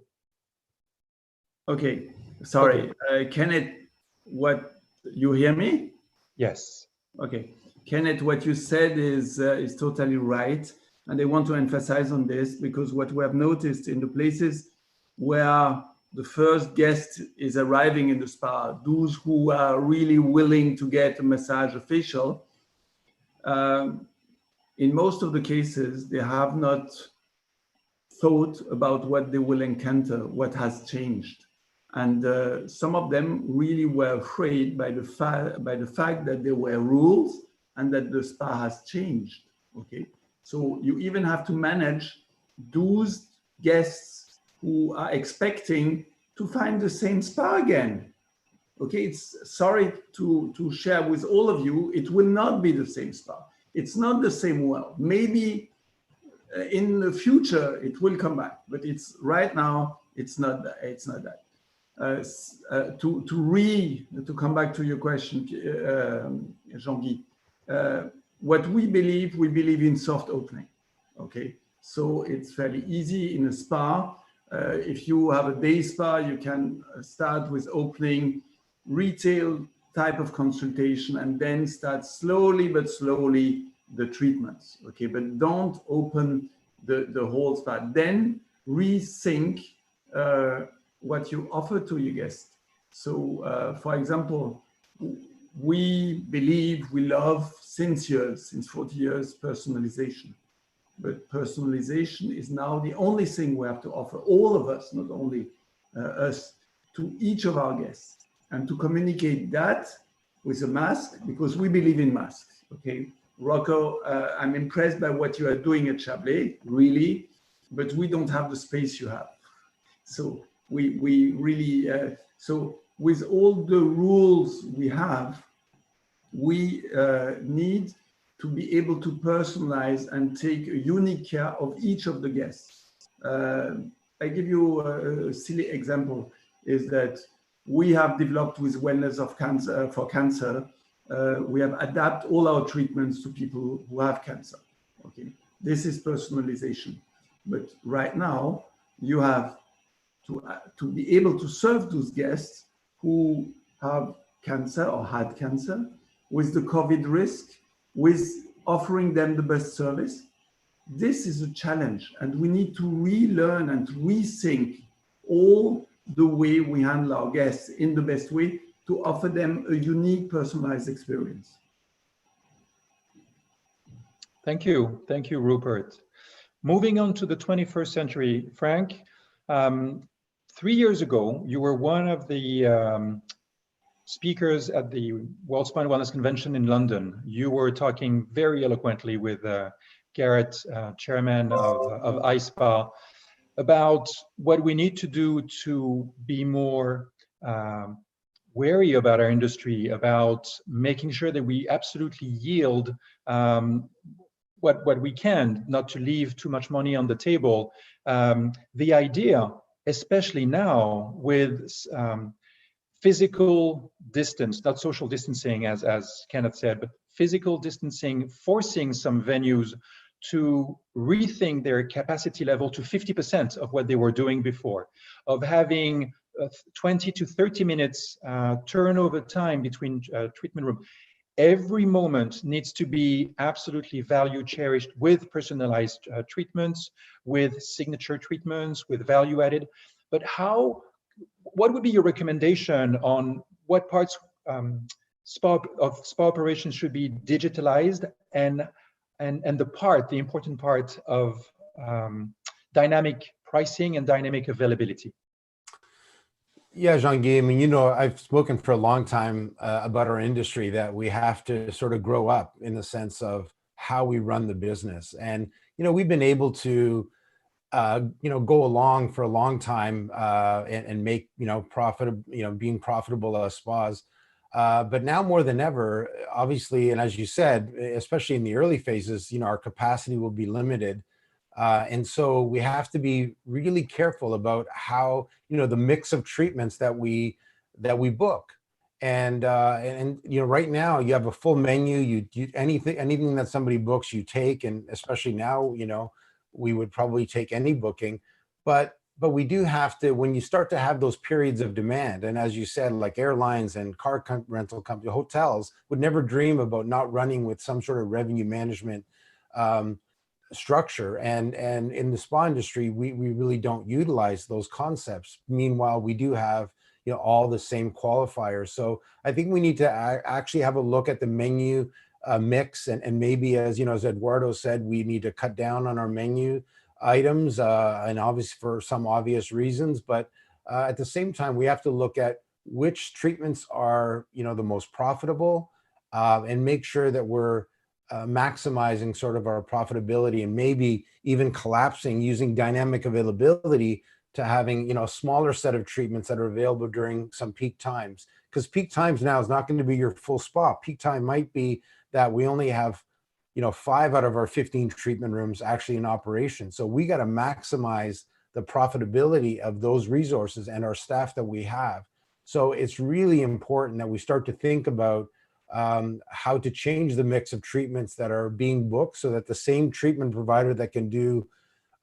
Okay, sorry. Kenneth, what, you hear me? Yes. Okay. Kenneth, what you said is totally right. And I want to emphasize on this because what we have noticed in the places where the first guest is arriving in the spa, those who are really willing to get a massage official, in most of the cases, they have not thought about what they will encounter, what has changed. And some of them really were afraid by the fact that there were rules and that the spa has changed, okay? So you even have to manage those guests who are expecting to find the same spa again. Okay, it's sorry to share with all of you, it will not be the same spa. It's not the same well. Maybe in the future it will come back, but it's right now it's not that. It's not that. To come back to your question, Jean-Guy, what we believe in soft opening. Okay, so it's fairly easy in a spa. If you have a day spa, you can start with opening retail type of consultation and then start slowly but slowly the treatments. Okay, but don't open the whole spa. Then rethink what you offer to your guests. So, for example, we believe, we love since 40 years, personalization. But personalization is now the only thing we have to offer, all of us, not only us, to each of our guests. And to communicate that with a mask, because we believe in masks, okay? Rocco, I'm impressed by what you are doing at Chablais, really, but we don't have the space you have. So we really, so with all the rules we have, we need to be able to personalize and take a unique care of each of the guests. I give you a silly example, is that we have developed with Wellness of Cancer for cancer, we have adapted all our treatments to people who have cancer. Okay, this is personalization. But right now, you have to be able to serve those guests who have cancer or had cancer with the COVID risk, with offering them the best service. This is a challenge, and we need to relearn and rethink all the way we handle our guests in the best way to offer them a unique personalized experience. Thank you, Rupert. Moving on to the 21st century, Frank, 3 years ago, you were one of the speakers at the World Spa and Wellness Convention in London. You were talking very eloquently with Garrett, chairman of iSpa, about what we need to do to be more wary about our industry, about making sure that we absolutely yield what we can, not to leave too much money on the table. The idea, especially now with physical distance, not social distancing as Kenneth said, but physical distancing, forcing some venues to rethink their capacity level to 50% of what they were doing before, of having 20 to 30 minutes turnover time between treatment room. Every moment needs to be absolutely value cherished with personalized treatments, with signature treatments, with value added. But what would be your recommendation on what parts of spa operations should be digitalized and the important part of dynamic pricing and dynamic availability? Yeah, Jean-Guy, I mean, you know, I've spoken for a long time about our industry, that we have to sort of grow up in the sense of how we run the business. And, you know, we've been able to, you know, go along for a long time and make, you know, being profitable as spas. But now more than ever, obviously, and as you said, especially in the early phases, you know, our capacity will be limited. And so we have to be really careful about how, the mix of treatments that we book. And right now you have a full menu. You anything that somebody books, you take, and especially now, we would probably take any booking. But we do have to, when you start to have those periods of demand, and as you said, like airlines and car rental company, hotels would never dream about not running with some sort of revenue management structure. And in the spa industry, we really don't utilize those concepts. Meanwhile, we do have all the same qualifiers. So I think we need to actually have a look at the menu mix, and maybe, as as Eduardo said, we need to cut down on our menu items, and obviously for some obvious reasons. But at the same time, we have to look at which treatments are the most profitable, and make sure that we're maximizing sort of our profitability, and maybe even collapsing, using dynamic availability, to having a smaller set of treatments that are available during some peak times. Because peak times now is not going to be your full spa. Peak time might be that we only have 5 out of our 15 treatment rooms actually in operation. So we got to maximize the profitability of those resources and our staff that we have. So it's really important that we start to think about how to change the mix of treatments that are being booked, so that the same treatment provider that can do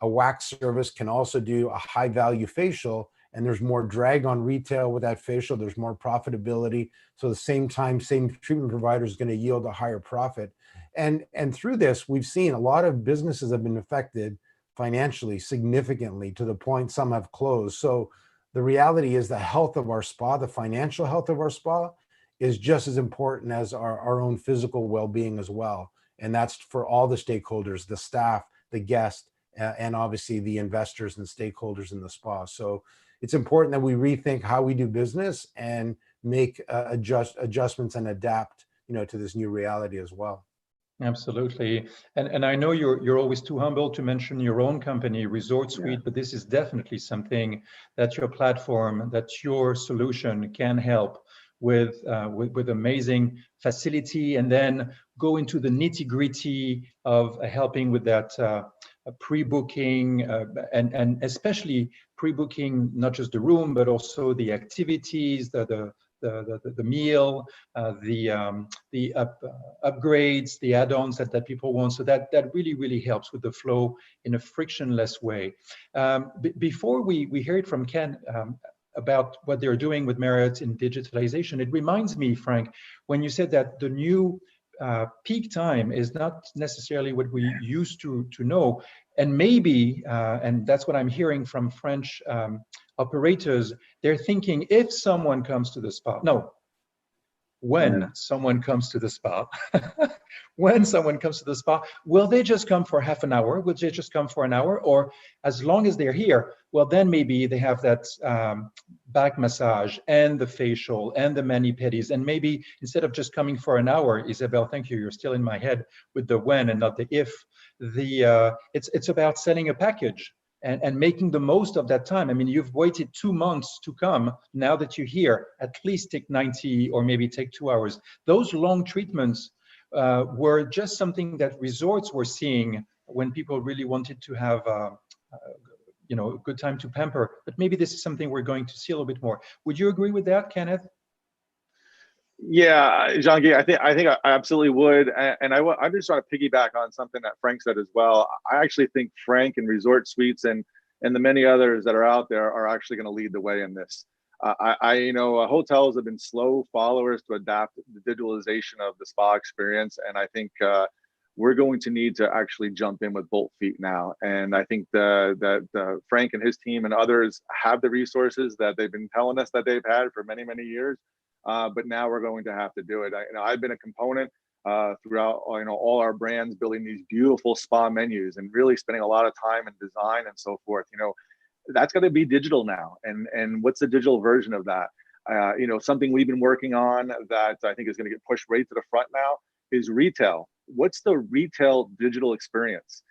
a wax service can also do a high value facial, and there's more drag on retail with that facial, there's more profitability. So at the same time, same treatment provider is going to yield a higher profit. And through this, we've seen a lot of businesses have been affected financially significantly, to the point some have closed. So the reality is the health of our spa, the financial health of our spa, is just as important as our own physical well-being as well. And that's for all the stakeholders, the staff, the guests, and obviously the investors and stakeholders in the spa. So it's important that we rethink how we do business and make adjustments and adapt, to this new reality as well. Absolutely. And I know you're always too humble to mention your own company, Resort Suite, but this is definitely something that your platform, that your solution can help with amazing facility, and then go into the nitty-gritty of helping with that pre-booking, and especially pre-booking not just the room, but also the activities, the meal, the upgrades, the add-ons that people want. So that really helps with the flow in a frictionless way. Before we hear it from Ken about what they're doing with Marriott in digitalization, it reminds me, Frank, when you said that the new peak time is not necessarily what we used to know, and maybe, and that's what I'm hearing from French operators, they're thinking, if someone comes to the spa, when someone comes to the spa, when someone comes to the spa, will they just come for half an hour? Will they just come for an hour? Or as long as they're here, well, then maybe they have that back massage and the facial and the mani-pedis. And maybe instead of just coming for an hour, Isabel, thank you, you're still in my head with the when and not the if. It's about selling a package and making the most of that time. I mean, you've waited 2 months to come. Now that you're here, at least take 90 or maybe take 2 hours. Those long treatments were just something that resorts were seeing when people really wanted to have a good time to pamper. But maybe this is something we're going to see a little bit more. Would you agree with that, Kenneth? Yeah, Jean-Guy, I think I absolutely would. And I just want to piggyback on something that Frank said as well. I actually think Frank and Resort Suites and the many others that are out there are actually going to lead the way in this. Hotels have been slow followers to adapt the digitalization of the spa experience. And I think we're going to need to actually jump in with both feet now. And I think that Frank and his team and others have the resources that they've been telling us that they've had for many, many years. But now we're going to have to do it. I've been a component throughout all our brands, building these beautiful spa menus and really spending a lot of time in design and so forth. That's going to be digital now. And what's the digital version of that? Something we've been working on that I think is going to get pushed right to the front now is retail. What's the retail digital experience?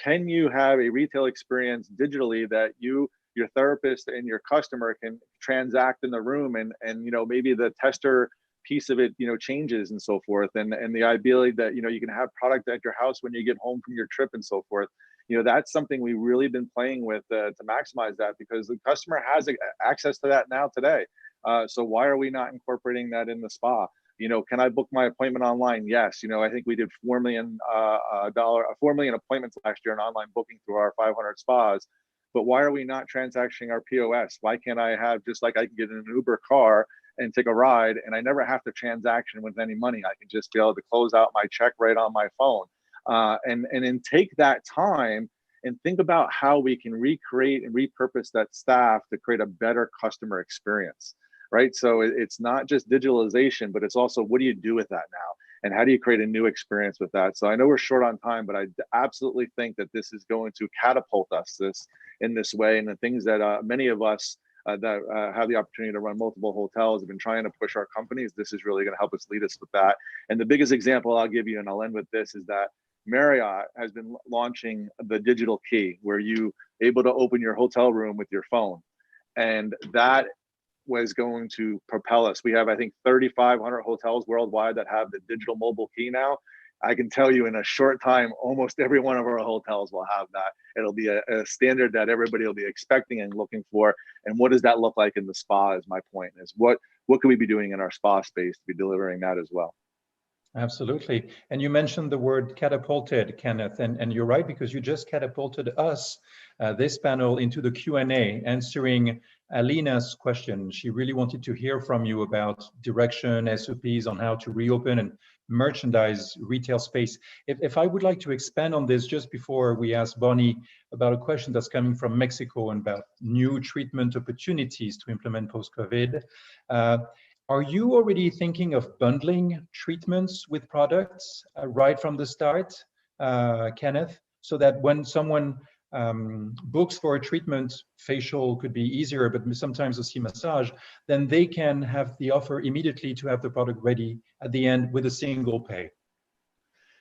Can you have a retail experience digitally that your therapist and your customer can transact in the room, and maybe the tester piece of it changes and so forth, and the ability that you can have product at your house when you get home from your trip and so forth. that's something we've really been playing with to maximize that, because the customer has access to that now today. So why are we not incorporating that in the spa? Can I book my appointment online? Yes. I think we did $4 million appointments last year in online booking through our 500 spas. But why are we not transacting our POS? Why can't I have, just like I can get in an Uber car and take a ride, and I never have to transaction with any money? I can just be able to close out my check right on my phone. And then take that time and think about how we can recreate and repurpose that staff to create a better customer experience, right? So it's not just digitalization, but it's also, what do you do with that now? And how do you create a new experience with that? So I know we're short on time, but I absolutely think that this is going to catapult us in this way. And the things that many of us that have the opportunity to run multiple hotels have been trying to push our companies, this is really going to help us lead us with that. And the biggest example I'll give you, and I'll end with this, is that Marriott has been launching the digital key, where you able to open your hotel room with your phone. And that was going to propel us. We have, I think, 3,500 hotels worldwide that have the digital mobile key now. I can tell you in a short time, almost every one of our hotels will have that. It'll be a standard that everybody will be expecting and looking for. And what does that look like in the spa, is my point, is what can we be doing in our spa space to be delivering that as well? Absolutely. And you mentioned the word catapulted, Kenneth, and you're right, because you just catapulted us, this panel, into the Q&A, answering Alina's question. She really wanted to hear from you about direction, SOPs on how to reopen and merchandise retail space. If I would like to expand on this, just before we ask Bonnie about a question that's coming from Mexico and about new treatment opportunities to implement post-COVID, are you already thinking of bundling treatments with products right from the start, Kenneth, so that when someone books for a treatment, facial could be easier, but sometimes a sea massage, then they can have the offer immediately to have the product ready at the end with a single pay?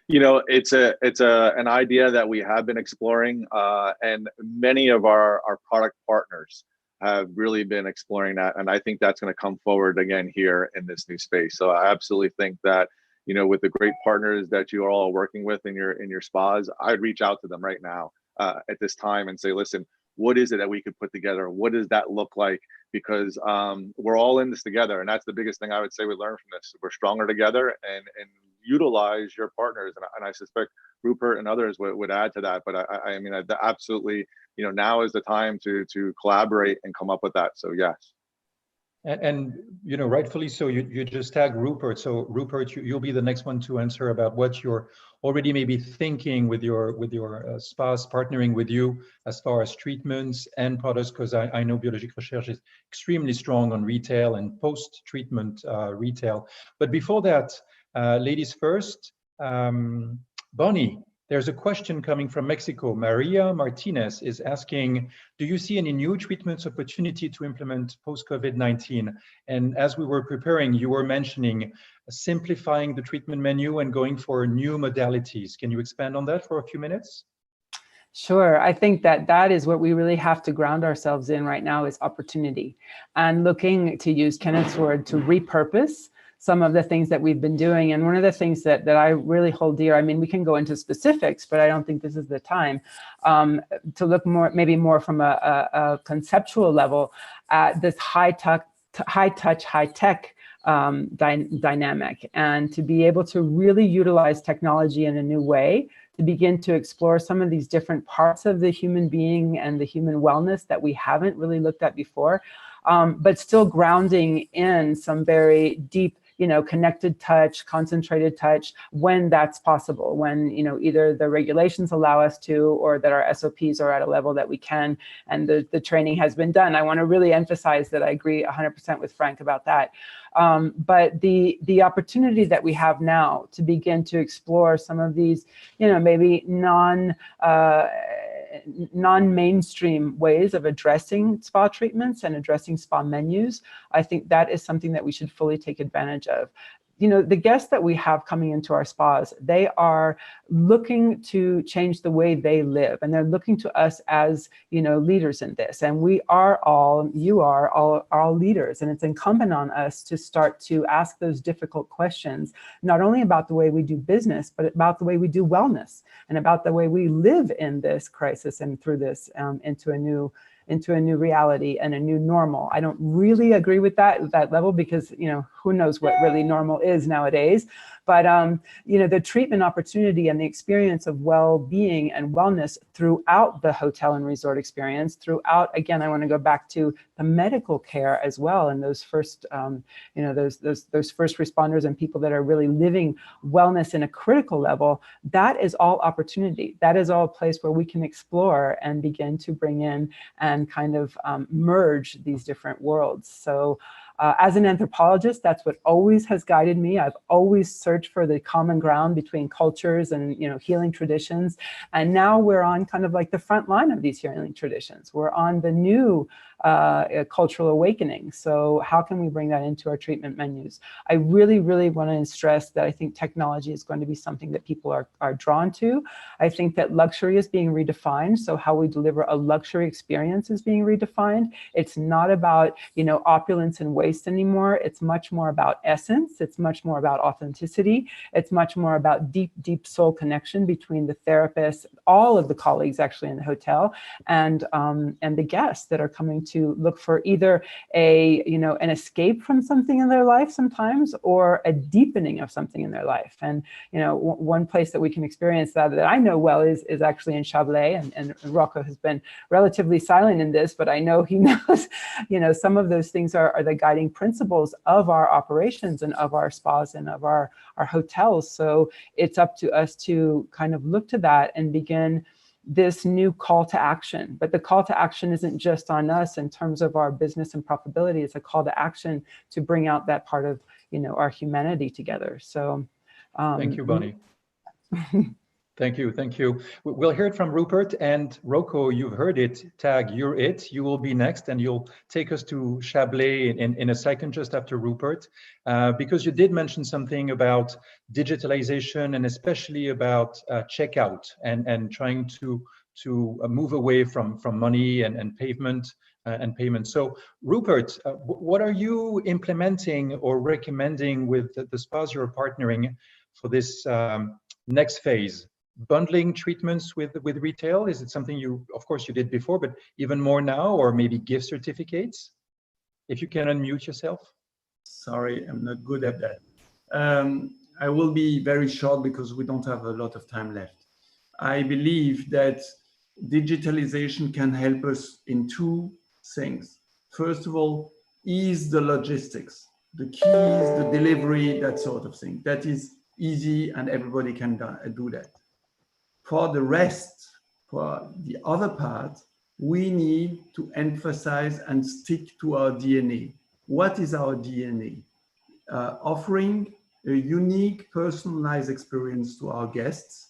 It's an idea that we have been exploring, and many of our product partners have really been exploring that. And I think that's going to come forward again here in this new space. So I absolutely think that, with the great partners that you are all working with in your spas, I'd reach out to them right now at this time and say, listen, what is it that we could put together? What does that look like? Because we're all in this together. And that's the biggest thing I would say we learn from this. We're stronger together, and utilize your partners. And I suspect Rupert and others would add to that. But I mean, absolutely, now is the time to collaborate and come up with that. So yes. And rightfully so, you just tagged Rupert. So Rupert, you'll be the next one to answer about what you're already maybe thinking with your spas partnering with you as far as treatments and products, because I know Biologique Recherche is extremely strong on retail and post-treatment retail. But before that, ladies first, Bonnie, there's a question coming from Mexico. Maria Martinez is asking, do you see any new treatments opportunity to implement post-COVID-19? And as we were preparing, you were mentioning simplifying the treatment menu and going for new modalities. Can you expand on that for a few minutes? Sure. I think that is what we really have to ground ourselves in right now, is opportunity, and looking, to use Kenneth's word, to repurpose some of the things that we've been doing. And one of the things that I really hold dear, I mean, we can go into specifics, but I don't think this is the time, to look maybe more from a conceptual level at this high touch, high tech dynamic, and to be able to really utilize technology in a new way, to begin to explore some of these different parts of the human being and the human wellness that we haven't really looked at before, but still grounding in some very deep, connected touch, concentrated touch, when that's possible, when, either the regulations allow us to, or that our SOPs are at a level that we can, and the training has been done. I want to really emphasize that I agree 100% with Frank about that. But the opportunity that we have now to begin to explore some of these, maybe non-mainstream ways of addressing spa treatments and addressing spa menus, I think that is something that we should fully take advantage of. you know, the guests that we have coming into our spas, they are looking to change the way they live, and they're looking to us as, you know, leaders in this. And we are all, you are all leaders, and it's incumbent on us to start to ask those difficult questions, not only about the way we do business, but about the way we do wellness, and about the way we live in this crisis and through this into a new reality and a new normal. I don't really agree with that level, because, you know, who knows what really normal is nowadays. But, you know, the treatment opportunity and the experience of well-being and wellness throughout the hotel and resort experience, throughout, again, I want to go back to the medical care as well, and those first, you know, those first responders and people that are really living wellness in a critical level, that is all opportunity. That is all a place where we can explore and begin to bring in and kind of merge these different worlds. So as an anthropologist, that's what always has guided me. I've always searched for the common ground between cultures and, you know, healing traditions. And now we're on kind of like the front line of these healing traditions. We're on the new cultural awakening. So how can we bring that into our treatment menus? I really, really want to stress that I think technology is going to be something that people are drawn to. I think that luxury is being redefined. So how we deliver a luxury experience is being redefined. It's not about, you know, opulence and waste anymore. It's much more about essence. It's much more about authenticity. It's much more about deep, deep soul connection between the therapist, all of the colleagues actually in the hotel, and the guests that are coming to look for either a, you know, an escape from something in their life sometimes, or a deepening of something in their life. And, you know, one place that we can experience that I know well is actually in Chablais, and Rocco has been relatively silent in this, but I know he knows, you know, some of those things are the guiding principles of our operations and of our spas and of our hotels. So it's up to us to kind of look to that and begin this new call to action. But the call to action isn't just on us in terms of our business and profitability. It's a call to action to bring out that part of, you know, our humanity together. So thank you, Bonnie. Thank you. We'll hear it from Rupert, and Rocco, you've heard it. Tag, you're it. You will be next, and you'll take us to Chablais in a second, just after Rupert, because you did mention something about digitalization, and especially about checkout and trying to move away from money and payment. So, Rupert, what are you implementing or recommending with the spas you're partnering for this next phase? Bundling treatments with retail? Is it something you, of course, you did before, but even more now, or maybe gift certificates? If you can unmute yourself. Sorry, I'm not good at that. I will be very short because we don't have a lot of time left. I believe that digitalization can help us in two things. First of all, ease the logistics, the keys, the delivery, that sort of thing. That is easy and everybody can do that. For the rest, for the other part, we need to emphasize and stick to our DNA. What is our DNA? Offering a unique, personalized experience to our guests,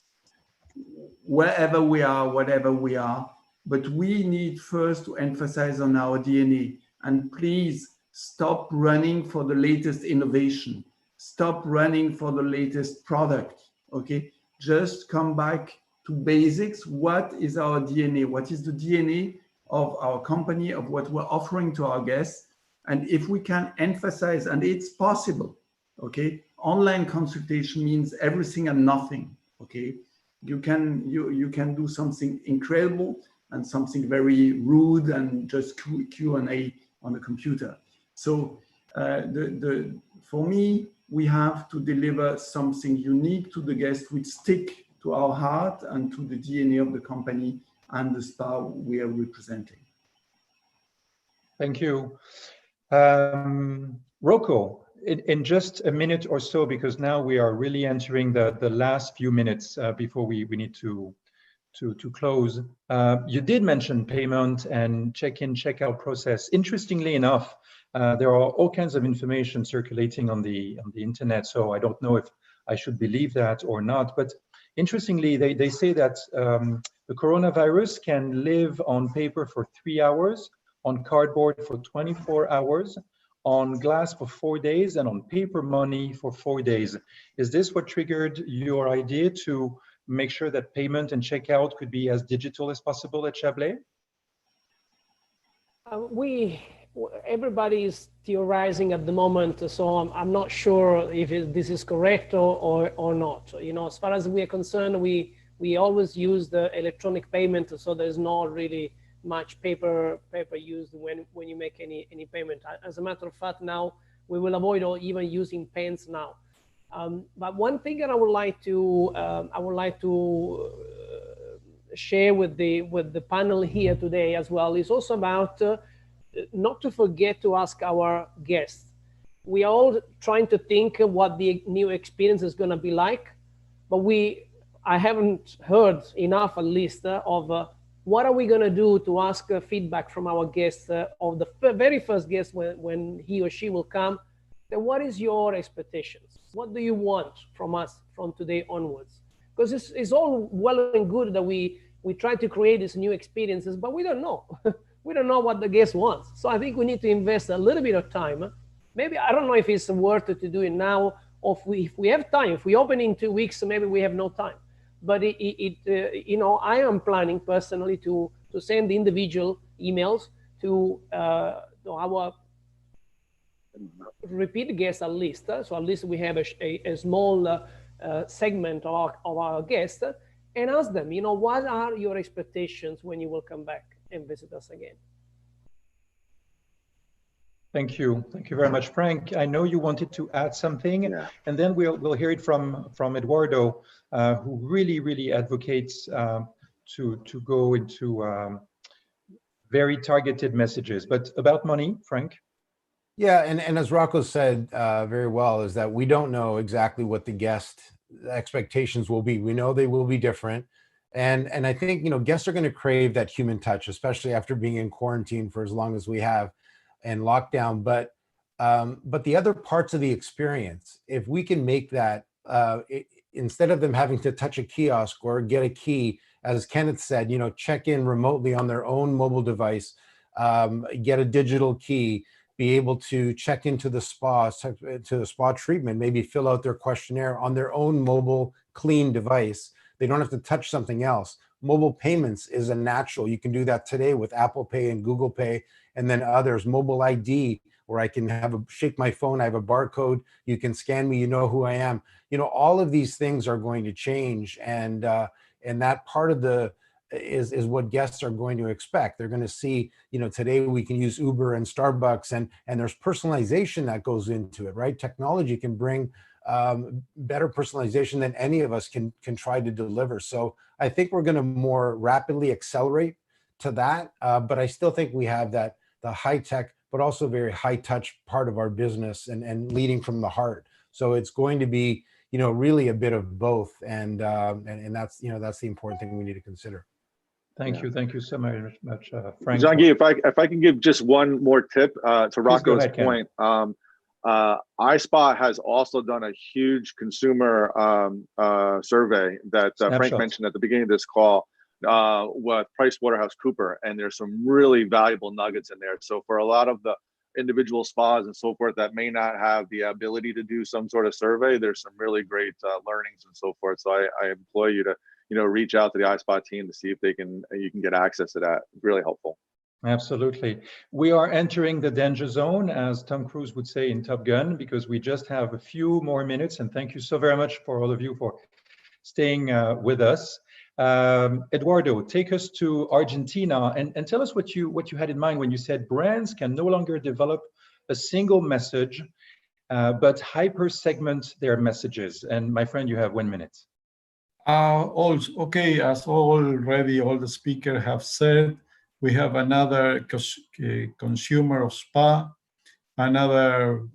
wherever we are, whatever we are. But we need first to emphasize on our DNA. And please stop running for the latest innovation. Stop running for the latest product, okay? Just come back to basics. What is our DNA? What is the DNA of our company, of what we're offering to our guests? And if we can emphasize, and it's possible, okay? Online consultation means everything and nothing, okay? You can do something incredible and something very rude and just Q&A on the computer. So for me, we have to deliver something unique to the guest, which stick to our heart and to the DNA of the company and the spa we are representing. Thank you. Rocco, in just a minute or so, because now we are really entering the last few minutes before we need to close. You did mention payment and check-in, check-out process. Interestingly enough, there are all kinds of information circulating on the internet, so I don't know if I should believe that or not. But interestingly, they say that the coronavirus can live on paper for 3 hours, on cardboard for 24 hours, on glass for 4 days and on paper money for 4 days. Is this what triggered your idea to make sure that payment and checkout could be as digital as possible at Chablais? Everybody is theorizing at the moment, so I'm not sure if this is correct or not. You know, as far as we are concerned, we always use the electronic payment, so there's not really much paper used when you make any payment. As a matter of fact, now we will avoid even using pens now. But one thing that I would like to share with the panel here today as well is also about not to forget to ask our guests. We are all trying to think what the new experience is going to be like, but I haven't heard enough, at least, of what are we going to do to ask feedback from our guests, of the very first guest when he or she will come. Then what is your expectations? What do you want from us from today onwards? Because it's all well and good that we try to create these new experiences, but we don't know. We don't know what the guest wants. So I think we need to invest a little bit of time. Maybe, I don't know if it's worth it to do it now, or if we have time. If we open in 2 weeks, maybe we have no time. But you know, I am planning personally to send individual emails to our repeat guests at least. So at least we have a small segment of our guests, and ask them, you know, what are your expectations when you will come back and visit us again? Thank you. Thank you very much, Frank. I know you wanted to add something, and then we'll hear it from Eduardo, who really advocates to go into very targeted messages. But about money, Frank? Yeah, and as Rocco said very well, is that we don't know exactly what the guest expectations will be. We know they will be different. And I think, you know, guests are going to crave that human touch, especially after being in quarantine for as long as we have and lockdown. But the other parts of the experience, if we can make that, instead of them having to touch a kiosk or get a key, as Kenneth said, you know, check in remotely on their own mobile device, get a digital key, be able to check into the spa, to the spa treatment, maybe fill out their questionnaire on their own mobile clean device. They don't have to touch something else. Mobile payments is a natural. You can do that today with Apple Pay and Google Pay, and then others. Mobile ID, where I can shake my phone, I have a barcode, you can scan me, you know who I am. You know, all of these things are going to change, and that part of is what guests are going to expect. They're going to see, you know, today we can use Uber and Starbucks, and there's personalization that goes into it, right? Technology can bring better personalization than any of us can try to deliver. So I think we're going to more rapidly accelerate to that, but I still think we have the high tech, but also very high touch part of our business and leading from the heart. So it's going to be, you know, really a bit of both, and that's, you know, that's the important thing we need to consider. Thank you so very much, Frank. Jean-Guy, if I can give just one more tip to Rocco's point. iSpa has also done a huge consumer survey that Frank mentioned at the beginning of this call with PricewaterhouseCoopers, and there's some really valuable nuggets in there. So for a lot of the individual spas and so forth that may not have the ability to do some sort of survey, there's some really great learnings and so forth. So I implore you to, you know, reach out to the iSpa team to see if you can get access to that. Really helpful. Absolutely. We are entering the danger zone, as Tom Cruise would say in Top Gun, because we just have a few more minutes. And thank you so very much for all of you for staying with us. Eduardo, take us to Argentina and tell us what you had in mind when you said brands can no longer develop a single message, but hyper segment their messages. And my friend, you have 1 minute. Okay, as already all the speakers have said, we have another consumer of spa, another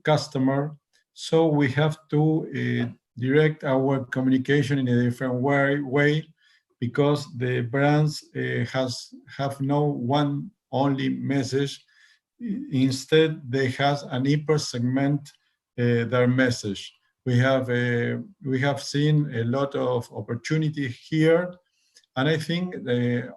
customer. So we have to direct our communication in a different way because the brands have no one only message. Instead, they have an hyper segment their message. We have seen a lot of opportunity here. And I think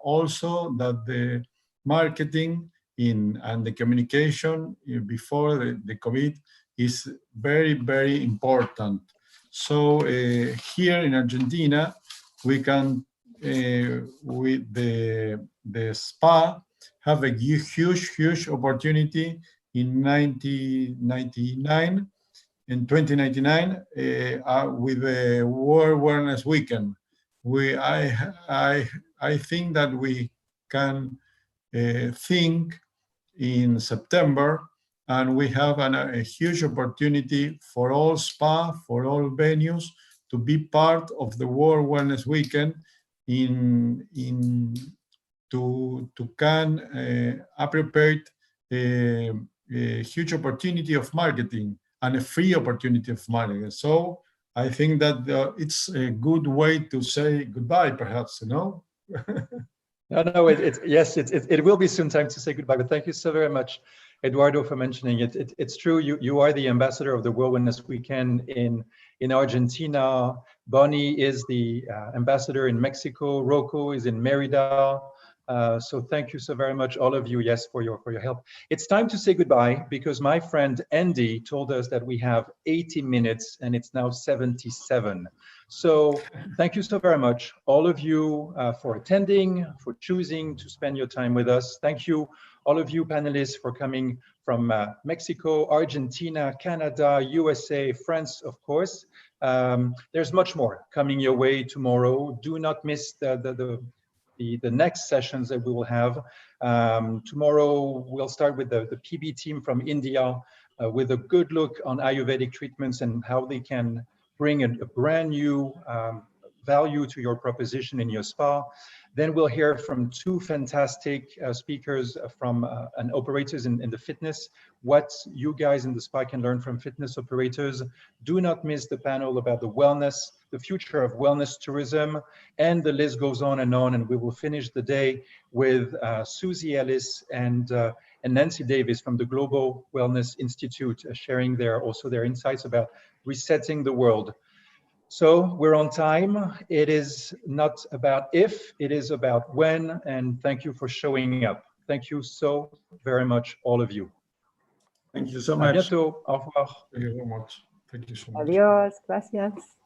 also that the marketing and the communication before the COVID is very, very important. So here in Argentina, we can, with the SPA, have a huge opportunity in 2099 with the World Wellness Weekend. I think that we can think in September, and we have a huge opportunity for all spa, for all venues, to be part of the World Wellness Weekend to can appropriate a huge opportunity of marketing and a free opportunity of marketing. So I think that it's a good way to say goodbye, perhaps, you know? No, it will be soon time to say goodbye, but thank you so very much, Eduardo, for mentioning it. It's true, you are the ambassador of the World Wellness Weekend in Argentina. Bonnie is the ambassador in Mexico. Rocco is in Merida. So thank you so very much, all of you, yes, for your help. It's time to say goodbye because my friend Andy told us that we have 80 minutes and it's now 77. So thank you so very much, all of you, for attending, for choosing to spend your time with us. Thank you, all of you panelists, for coming from Mexico, Argentina, Canada, USA, France, of course. There's much more coming your way tomorrow. Do not miss the next sessions that we will have. Tomorrow, we'll start with the PB team from India with a good look on Ayurvedic treatments and how they can bring a brand new value to your proposition in your spa. Then we'll hear from two fantastic speakers from and operators in the fitness, what you guys in the spa can learn from fitness operators. Do not miss the panel about the wellness, the future of wellness tourism, and the list goes on, and we will finish the day with Susie Ellis and Nancy Davis from the Global Wellness Institute, sharing their insights about resetting the world. So we're on time. It is not about if, it is about when, and thank you for showing up. Thank you so very much, all of you. Thank you so much. À bientôt. Au revoir. Thank you very much. Thank you so much. Adiós, gracias.